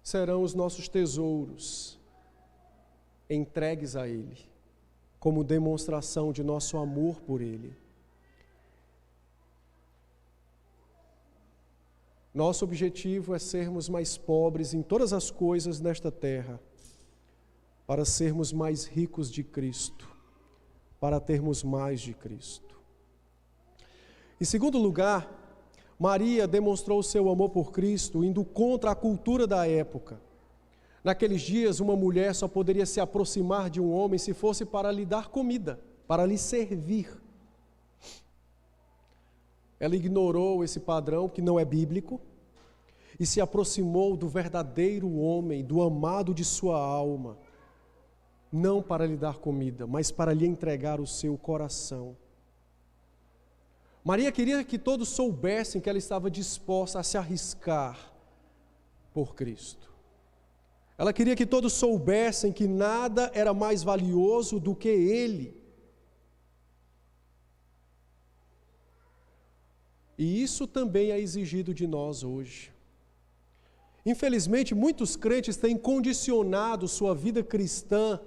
Serão os nossos tesouros entregues a Ele, como demonstração de nosso amor por Ele. Nosso objetivo é sermos mais pobres em todas as coisas nesta terra, para sermos mais ricos de Cristo, para termos mais de Cristo. Em segundo lugar, Maria demonstrou o seu amor por Cristo indo contra a cultura da época. Naqueles dias, uma mulher só poderia se aproximar de um homem se fosse para lhe dar comida, para lhe servir. Ela ignorou esse padrão que não é bíblico e se aproximou do verdadeiro homem, do amado de sua alma, não para lhe dar comida, mas para lhe entregar o seu coração. Maria queria que todos soubessem que ela estava disposta a se arriscar por Cristo. Ela queria que todos soubessem que nada era mais valioso do que Ele. E isso também é exigido de nós hoje. Infelizmente, muitos crentes têm condicionado sua vida cristã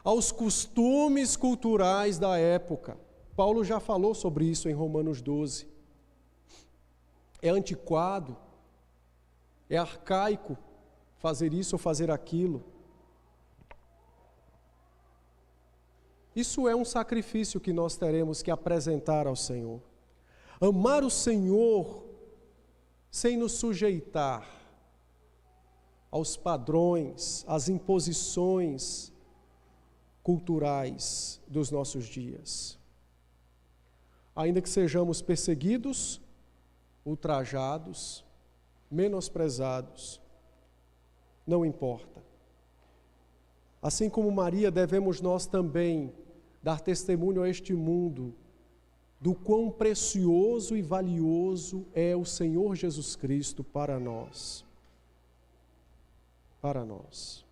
aos costumes culturais da época. Paulo já falou sobre isso em Romanos 12. é antiquado, é arcaico fazer isso ou fazer aquilo. Isso é um sacrifício que nós teremos que apresentar ao Senhor. Amar o Senhor sem nos sujeitar aos padrões, às imposições culturais dos nossos dias. Ainda que sejamos perseguidos, ultrajados, menosprezados, não importa. Assim como Maria, devemos nós também dar testemunho a este mundo do quão precioso e valioso é o Senhor Jesus Cristo para nós. Para nós.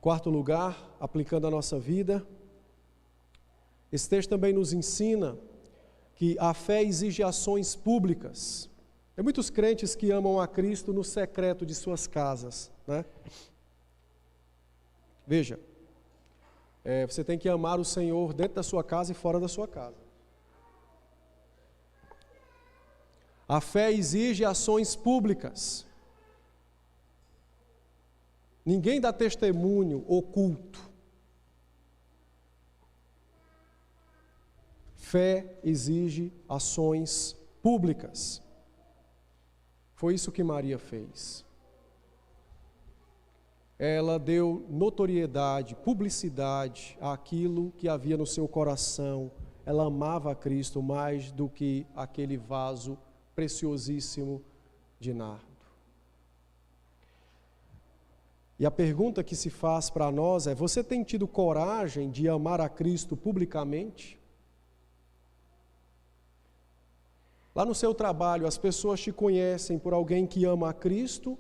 Quarto lugar, aplicando a nossa vida, esse texto também nos ensina que a fé exige ações públicas. Tem muitos crentes que amam a Cristo no secreto de suas casas, né? Veja, você tem que amar o Senhor dentro da sua casa e fora da sua casa. A fé exige ações públicas. Ninguém dá testemunho oculto. Fé exige ações públicas. Foi isso que Maria fez. Ela deu notoriedade, publicidade àquilo que havia no seu coração. Ela amava a Cristo mais do que aquele vaso preciosíssimo de nardo. E a pergunta que se faz para nós é: você tem tido coragem de amar a Cristo publicamente? Lá no seu trabalho, as pessoas te conhecem por alguém que ama a Cristo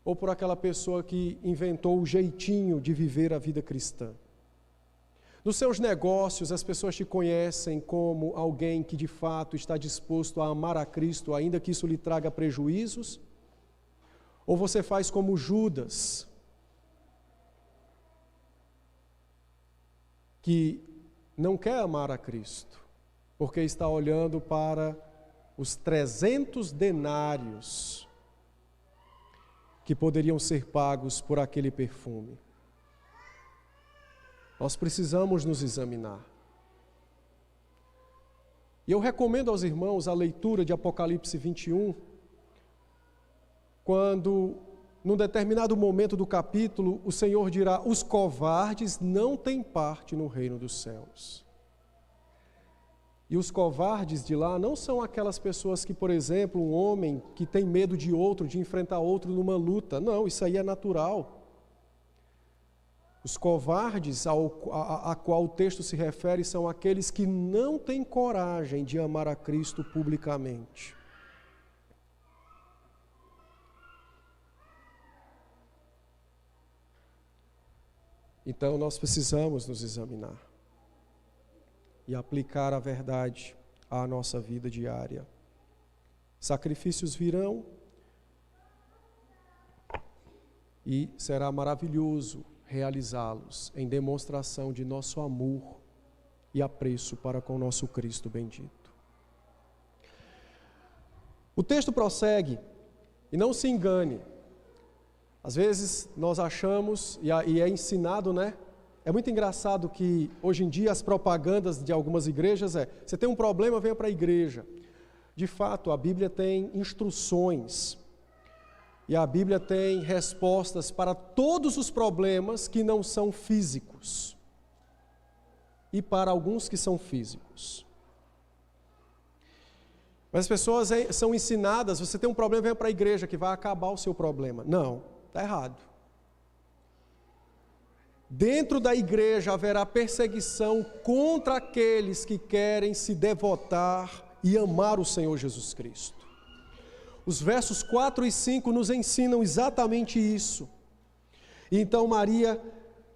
ou por aquela pessoa que inventou o jeitinho de viver a vida cristã? Nos seus negócios, as pessoas te conhecem como alguém que de fato está disposto a amar a Cristo, ainda que isso lhe traga prejuízos? Ou você faz como Judas, que não quer amar a Cristo, porque está olhando para os 300 denários que poderiam ser pagos por aquele perfume? Nós precisamos nos examinar. E eu recomendo aos irmãos a leitura de Apocalipse 21, quando, num determinado momento do capítulo, o Senhor dirá: os covardes não têm parte no reino dos céus. E os covardes de lá não são aquelas pessoas que, por exemplo, um homem que tem medo de outro, de enfrentar outro numa luta. Não, isso aí é natural. Os covardes a qual o texto se refere são aqueles que não têm coragem de amar a Cristo publicamente. Então nós precisamos nos examinar e aplicar a verdade à nossa vida diária. Sacrifícios virão e será maravilhoso realizá-los em demonstração de nosso amor e apreço para com o nosso Cristo bendito. O texto prossegue, e não se engane, às vezes nós achamos, e é ensinado, né? É muito engraçado que hoje em dia as propagandas de algumas igrejas você tem um problema, venha para a igreja. De fato, a Bíblia tem instruções e a Bíblia tem respostas para todos os problemas que não são físicos e para alguns que são físicos. Mas as pessoas são ensinadas: você tem um problema, venha para a igreja que vai acabar o seu problema. Não, está errado. Dentro da igreja haverá perseguição contra aqueles que querem se devotar e amar o Senhor Jesus Cristo. Os versos 4 e 5 nos ensinam exatamente isso. Então Maria,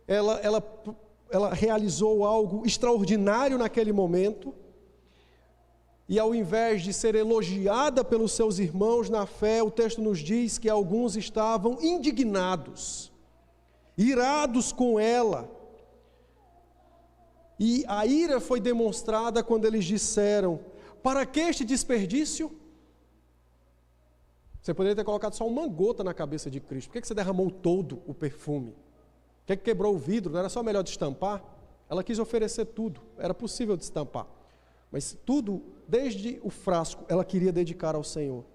ela realizou algo extraordinário naquele momento, e ao invés de ser elogiada pelos seus irmãos na fé, o texto nos diz que alguns estavam indignados, irados com ela. E a ira foi demonstrada quando eles disseram: para que este desperdício? Você poderia ter colocado só uma gota na cabeça de Cristo. Por que você derramou todo o perfume? Por que quebrou o vidro? Não era só melhor destampar? Ela quis oferecer tudo, era possível destampar. Mas tudo, desde o frasco, ela queria dedicar ao Senhor.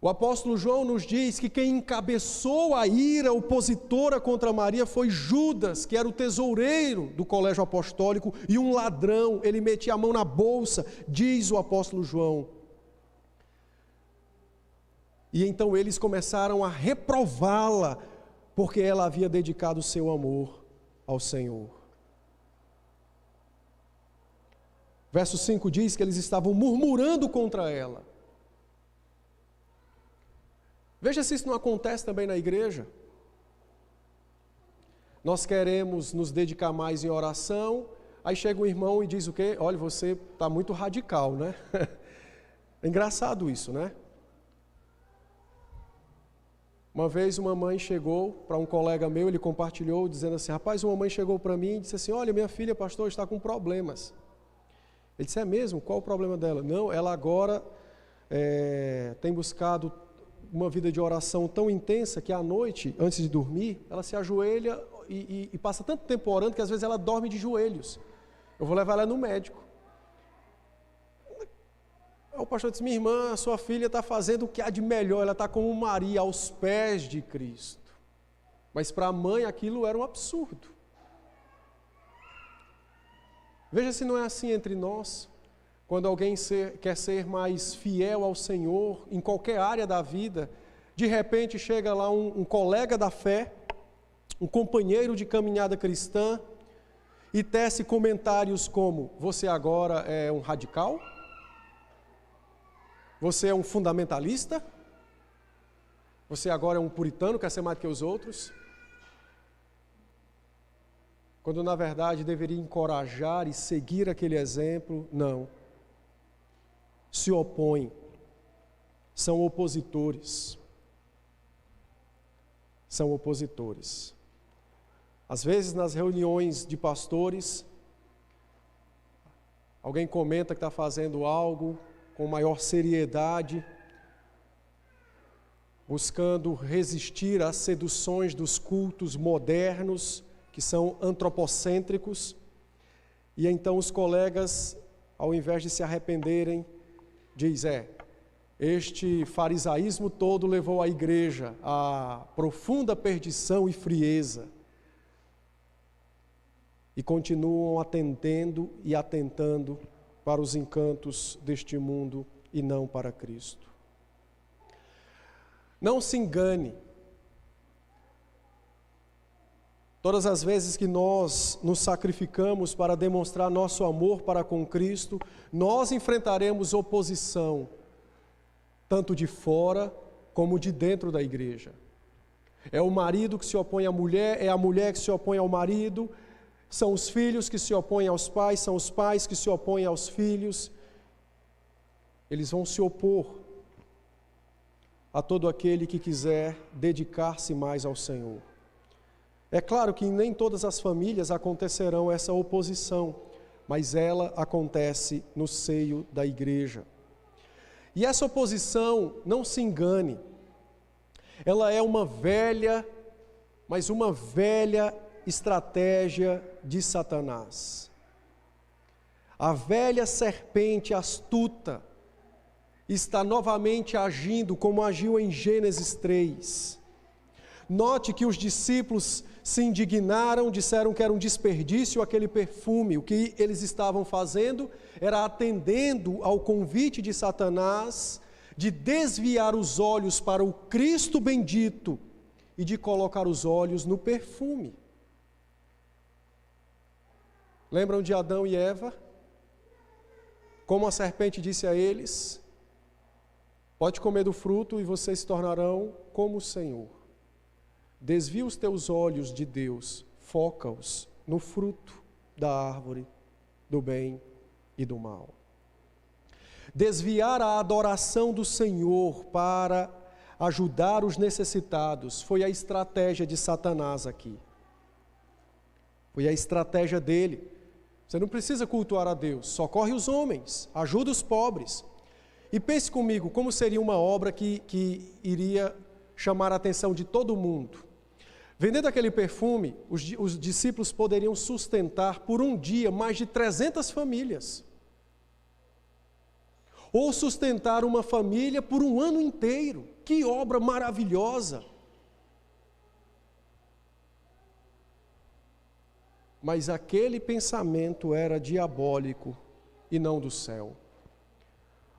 O apóstolo João nos diz que quem encabeçou a ira opositora contra Maria foi Judas, que era o tesoureiro do colégio apostólico e um ladrão. Ele metia a mão na bolsa, diz o apóstolo João. E então eles começaram a reprová-la, porque ela havia dedicado o seu amor ao Senhor. Verso 5 diz que eles estavam murmurando contra ela. Veja se isso não acontece também na igreja. Nós queremos nos dedicar mais em oração, aí chega um irmão e diz o quê? Olha, você está muito radical, né? É engraçado isso, né? Uma vez uma mãe chegou para um colega meu, ele compartilhou, dizendo assim, rapaz, uma mãe chegou para mim e disse assim, olha, minha filha, pastor, está com problemas. Ele disse, é mesmo? Qual o problema dela? Não, ela agora tem buscado uma vida de oração tão intensa que à noite, antes de dormir, ela se ajoelha e passa tanto tempo orando que às vezes ela dorme de joelhos. Eu vou levar ela no médico. O pastor disse, minha irmã, a sua filha está fazendo o que há de melhor, ela está como Maria, aos pés de Cristo. Mas para a mãe aquilo era um absurdo. Veja se não é assim entre nós. Quando alguém quer ser mais fiel ao Senhor, em qualquer área da vida, de repente chega lá um colega da fé, um companheiro de caminhada cristã, e tece comentários como, você agora é um radical? Você é um fundamentalista? Você agora é um puritano, quer ser mais do que os outros? Quando na verdade deveria encorajar e seguir aquele exemplo, não. Se opõem, são opositores. São opositores. Às vezes nas reuniões de pastores, alguém comenta que está fazendo algo com maior seriedade, buscando resistir às seduções dos cultos modernos, que são antropocêntricos, e então os colegas, ao invés de se arrependerem, diz, este farisaísmo todo levou a igreja à profunda perdição e frieza, e continuam atendendo e atentando para os encantos deste mundo e não para Cristo. Não se engane. Todas as vezes que nós nos sacrificamos para demonstrar nosso amor para com Cristo, nós enfrentaremos oposição, tanto de fora como de dentro da igreja. É o marido que se opõe à mulher, é a mulher que se opõe ao marido, são os filhos que se opõem aos pais, são os pais que se opõem aos filhos. Eles vão se opor a todo aquele que quiser dedicar-se mais ao Senhor. É claro que nem todas as famílias acontecerão essa oposição, mas ela acontece no seio da igreja. E essa oposição, não se engane, ela é uma velha estratégia de Satanás. A velha serpente astuta está novamente agindo como agiu em Gênesis 3. Note que os discípulos se indignaram, disseram que era um desperdício aquele perfume. O que eles estavam fazendo era atendendo ao convite de Satanás de desviar os olhos para o Cristo bendito e de colocar os olhos no perfume. Lembram de Adão e Eva? Como a serpente disse a eles, pode comer do fruto e vocês se tornarão como o Senhor. Desvia os teus olhos de Deus, foca-os no fruto da árvore do bem e do mal. Desviar a adoração do Senhor para ajudar os necessitados foi a estratégia de Satanás aqui. Foi a estratégia dele. Você não precisa cultuar a Deus, socorre os homens, ajuda os pobres. E pense comigo, como seria uma obra que iria chamar a atenção de todo mundo. Vendendo aquele perfume, os discípulos poderiam sustentar por um dia mais de 300 famílias. Ou sustentar uma família por um ano inteiro. Que obra maravilhosa! Mas aquele pensamento era diabólico e não do céu,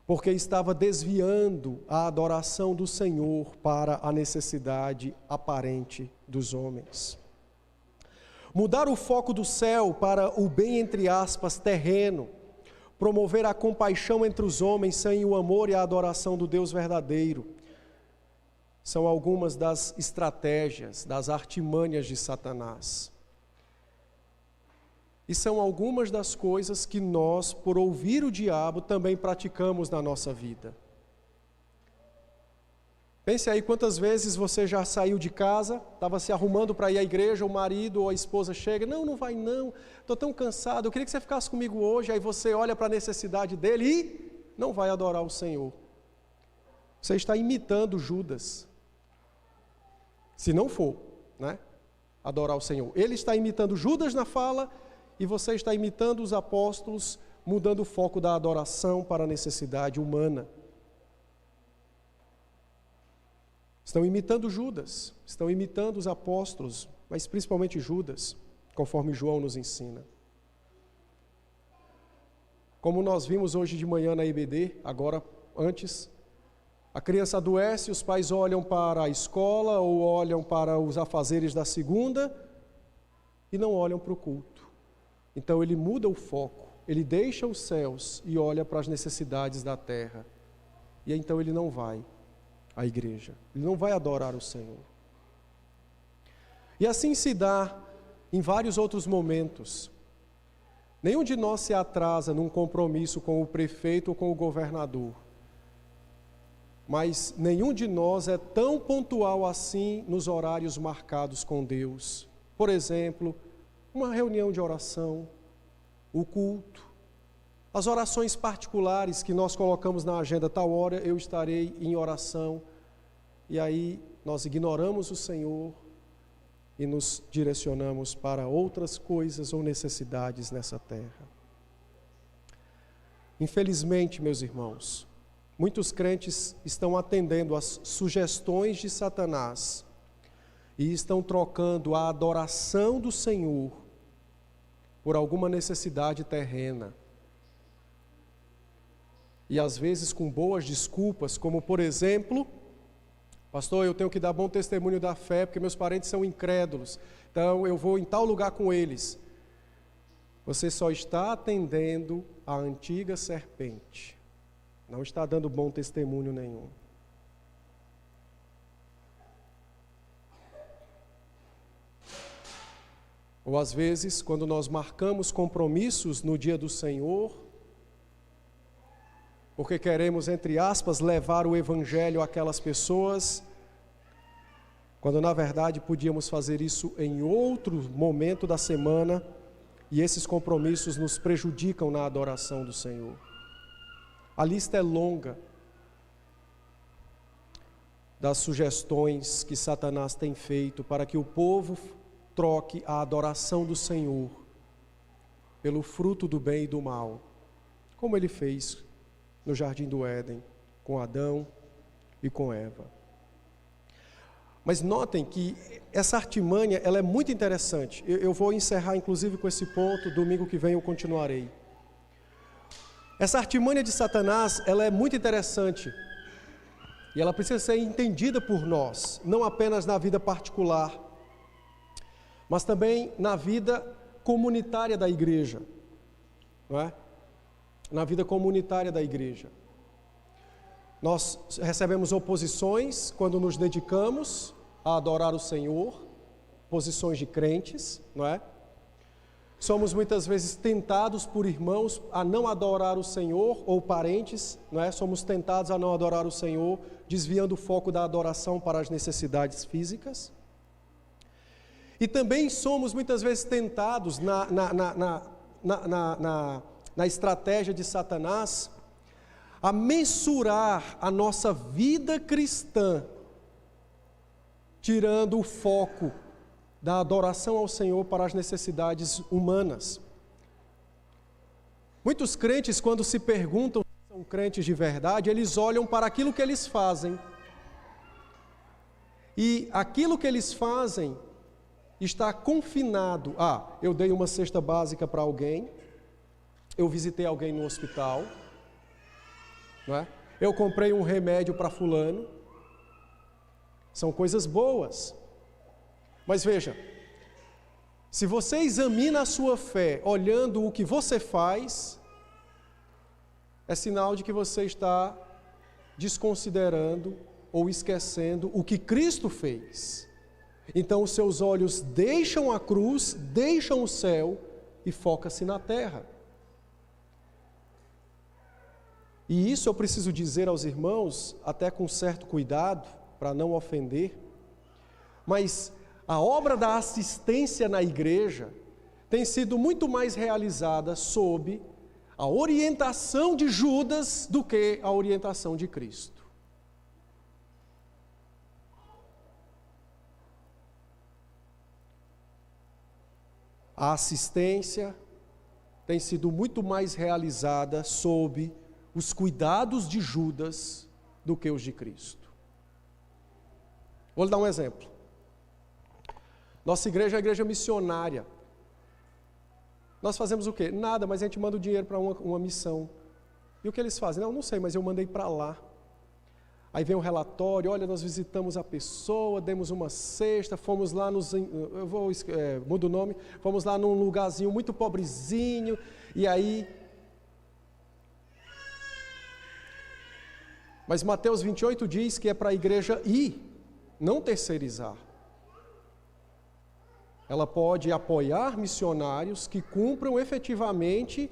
porque estava desviando a adoração do Senhor para a necessidade aparente dos homens. Mudar o foco do céu para o bem, entre aspas, terreno, promover a compaixão entre os homens sem o amor e a adoração do Deus verdadeiro, são algumas das estratégias, das artimanhas de Satanás. E são algumas das coisas que nós, por ouvir o diabo, também praticamos na nossa vida. Pense aí quantas vezes você já saiu de casa, estava se arrumando para ir à igreja, o marido ou a esposa chega, não vai não, estou tão cansado, eu queria que você ficasse comigo hoje, aí você olha para a necessidade dele e não vai adorar o Senhor. Você está imitando Judas, se não for, né, adorar o Senhor. Ele está imitando Judas na fala, e você está imitando os apóstolos, mudando o foco da adoração para a necessidade humana. Estão imitando Judas, estão imitando os apóstolos, mas principalmente Judas, conforme João nos ensina. Como nós vimos hoje de manhã na IBD, agora, antes, a criança adoece, os pais olham para a escola ou olham para os afazeres da segunda e não olham para o culto. Então ele muda o foco, ele deixa os céus e olha para as necessidades da terra. E então ele não vai à igreja, ele não vai adorar o Senhor. E assim se dá em vários outros momentos. Nenhum de nós se atrasa num compromisso com o prefeito ou com o governador. Mas nenhum de nós é tão pontual assim nos horários marcados com Deus. Por exemplo, uma reunião de oração, o culto, as orações particulares que nós colocamos na agenda, tal hora eu estarei em oração, e aí nós ignoramos o Senhor e nos direcionamos para outras coisas ou necessidades nessa terra. Infelizmente, meus irmãos, muitos crentes estão atendendo às sugestões de Satanás e estão trocando a adoração do Senhor por alguma necessidade terrena. E às vezes com boas desculpas, como por exemplo, pastor, eu tenho que dar bom testemunho da fé, porque meus parentes são incrédulos, então eu vou em tal lugar com eles. Você só está atendendo a antiga serpente, não está dando bom testemunho nenhum. Ou às vezes, quando nós marcamos compromissos no dia do Senhor, porque queremos, entre aspas, levar o Evangelho àquelas pessoas, quando na verdade podíamos fazer isso em outro momento da semana, e esses compromissos nos prejudicam na adoração do Senhor. A lista é longa das sugestões que Satanás tem feito para que o povo troque a adoração do Senhor pelo fruto do bem e do mal, como ele fez no Jardim do Éden, com Adão e com Eva. Mas notem que essa artimanha, ela é muito interessante. Eu vou encerrar inclusive com esse ponto, domingo que vem eu continuarei. Essa artimanha de Satanás, ela é muito interessante. E ela precisa ser entendida por nós, não apenas na vida particular, mas também na vida comunitária da igreja, não é? Na vida comunitária da igreja. Nós recebemos oposições quando nos dedicamos a adorar o Senhor, posições de crentes, não é? Somos muitas vezes tentados por irmãos a não adorar o Senhor, ou parentes, não é? Somos tentados a não adorar o Senhor, desviando o foco da adoração para as necessidades físicas. E também somos muitas vezes tentados na estratégia de Satanás a mensurar a nossa vida cristã, tirando o foco da adoração ao Senhor para as necessidades humanas. Muitos crentes, quando se perguntam se são crentes de verdade, eles olham para aquilo que eles fazem. E aquilo que eles fazem está confinado a: eu dei uma cesta básica para alguém, eu visitei alguém no hospital, não é? Eu comprei um remédio para fulano. São coisas boas. Mas veja, se você examina a sua fé olhando o que você faz, é sinal de que você está desconsiderando ou esquecendo o que Cristo fez. Então os seus olhos deixam a cruz, deixam o céu e foca-se na terra. E isso eu preciso dizer aos irmãos, até com certo cuidado, para não ofender, mas a obra da assistência na igreja tem sido muito mais realizada sob a orientação de Judas do que a orientação de Cristo. A assistência tem sido muito mais realizada sob os cuidados de Judas do que os de Cristo. Vou lhe dar um exemplo. Nossa igreja é a igreja missionária. Nós fazemos o quê? Nada, mas a gente manda o dinheiro para uma missão. E o que eles fazem? Não sei, mas eu mandei para lá. Aí vem um relatório: olha, nós visitamos a pessoa, demos uma cesta, fomos lá mudo o nome, fomos lá num lugarzinho muito pobrezinho, e aí... Mas Mateus 28 diz que é para a igreja ir, não terceirizar. Ela pode apoiar missionários que cumpram efetivamente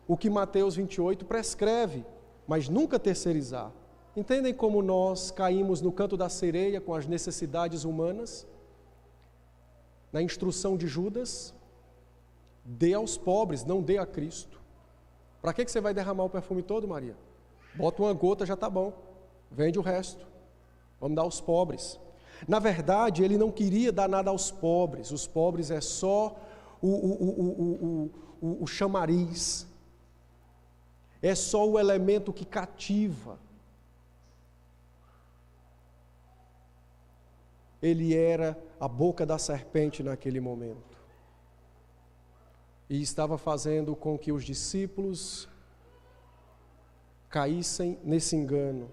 o que Mateus 28 prescreve, mas nunca terceirizar. Entendem como nós caímos no canto da sereia com as necessidades humanas? Na instrução de Judas: dê aos pobres, não dê a Cristo. Para que você vai derramar o perfume todo, Maria? Bota uma gota, já está bom. Vende o resto. Vamos dar aos pobres. Na verdade, ele não queria dar nada aos pobres. Os pobres é só o chamariz. É só o elemento que cativa. Ele era a boca da serpente naquele momento. E estava fazendo com que os discípulos caíssem nesse engano.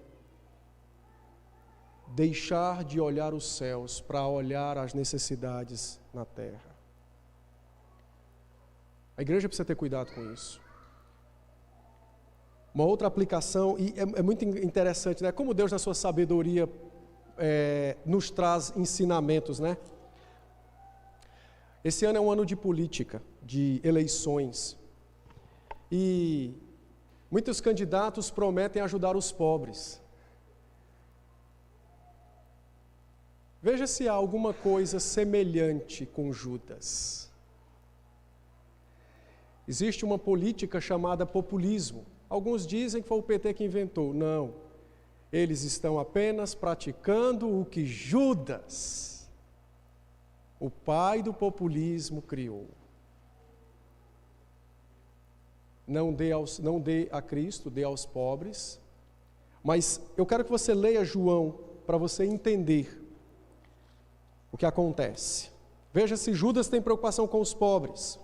Deixar de olhar os céus para olhar as necessidades na terra. A igreja precisa ter cuidado com isso. Uma outra aplicação, e é muito interessante, né? Como Deus, na sua sabedoria, nos traz ensinamentos, né? Esse ano é um ano de política, de eleições. E muitos candidatos prometem ajudar os pobres. Veja se há alguma coisa semelhante com Judas. Existe uma política chamada populismo. Alguns dizem que foi o PT que inventou. Não. Eles estão apenas praticando o que Judas, o pai do populismo, criou. Não dê a Cristo, dê aos pobres. Mas eu quero que você leia João para você entender o que acontece. Veja se Judas tem preocupação com os pobres.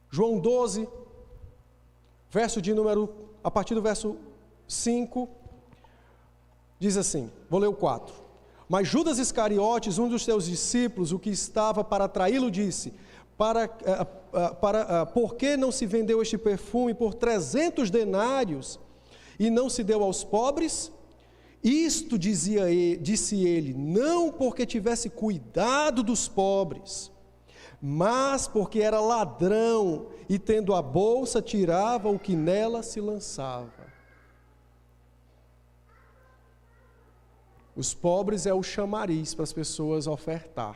João 12, a partir do verso 5, diz assim, vou ler o 4. Mas Judas Iscariotes, um dos seus discípulos, o que estava para traí-lo, disse: por que não se vendeu este perfume por 300 denários e não se deu aos pobres? Isto disse ele, não porque tivesse cuidado dos pobres, mas porque era ladrão e, tendo a bolsa, tirava o que nela se lançava. Os pobres é o chamariz para as pessoas ofertar.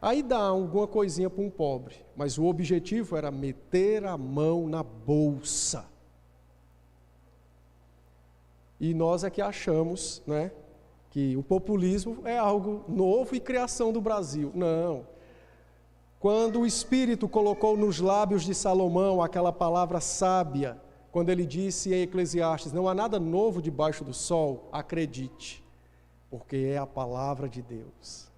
Aí dá alguma coisinha para um pobre, mas o objetivo era meter a mão na bolsa. E nós é que achamos, né, que o populismo é algo novo e criação do Brasil. Não. Quando o Espírito colocou nos lábios de Salomão aquela palavra sábia, quando ele disse em Eclesiastes, não há nada novo debaixo do sol, acredite, porque é a palavra de Deus.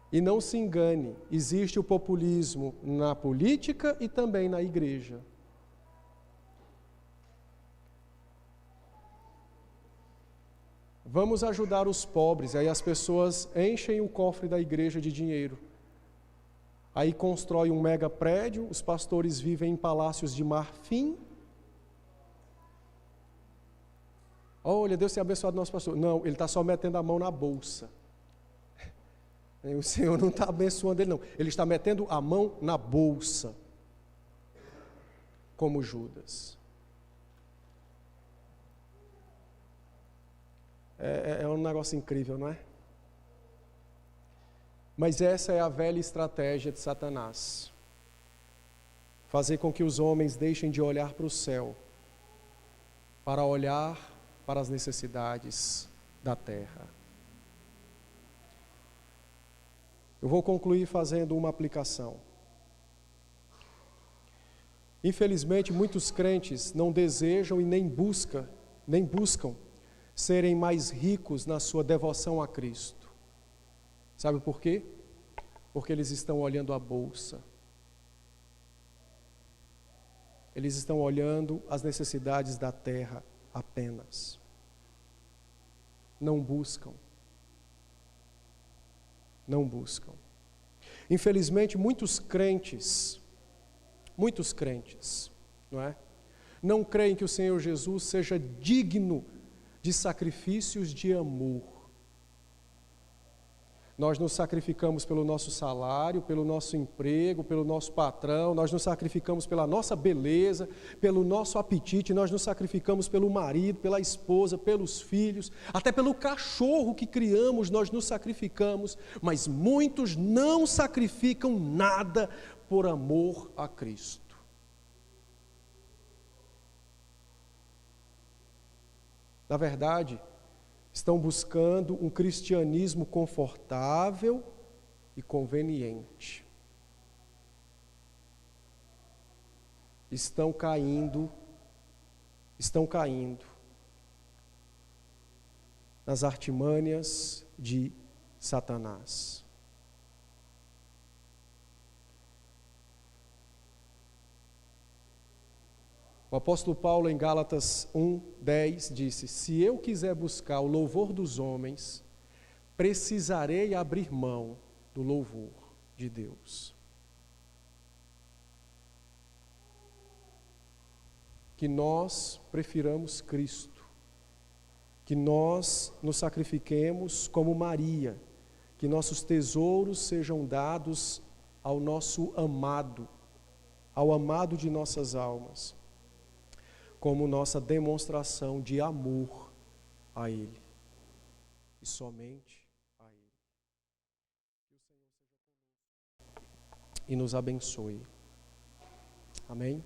E não se engane, existe o populismo na política e também na igreja. Vamos ajudar os pobres, aí as pessoas enchem o cofre da igreja de dinheiro. Aí constrói um mega prédio, os pastores vivem em palácios de marfim. Olha, Deus tenha abençoado nosso pastor. Não, ele está só metendo a mão na bolsa. O Senhor não está abençoando ele, não. Ele está metendo a mão na bolsa, como Judas. É um negócio incrível, não é? Mas essa é a velha estratégia de Satanás. Fazer com que os homens deixem de olhar para o céu, para olhar para as necessidades da terra. Eu vou concluir fazendo uma aplicação. Infelizmente, muitos crentes não desejam e nem buscam serem mais ricos na sua devoção a Cristo. Sabe por quê? Porque eles estão olhando a bolsa. Eles estão olhando as necessidades da terra apenas. Não buscam. Não buscam. Infelizmente, muitos crentes, não é? Não creem que o Senhor Jesus seja digno de sacrifícios de amor. Nós nos sacrificamos pelo nosso salário, pelo nosso emprego, pelo nosso patrão, nós nos sacrificamos pela nossa beleza, pelo nosso apetite, nós nos sacrificamos pelo marido, pela esposa, pelos filhos, até pelo cachorro que criamos, nós nos sacrificamos, mas muitos não sacrificam nada por amor a Cristo. Na verdade, estão buscando um cristianismo confortável e conveniente. Estão caindo nas artimanhas de Satanás. O apóstolo Paulo, em Gálatas 1:10, disse: se eu quiser buscar o louvor dos homens, precisarei abrir mão do louvor de Deus. Que nós prefiramos Cristo, que nós nos sacrifiquemos como Maria, que nossos tesouros sejam dados ao nosso amado, ao amado de nossas almas, como nossa demonstração de amor a Ele, e somente a Ele. Que o Senhor seja conosco e nos abençoe. Amém?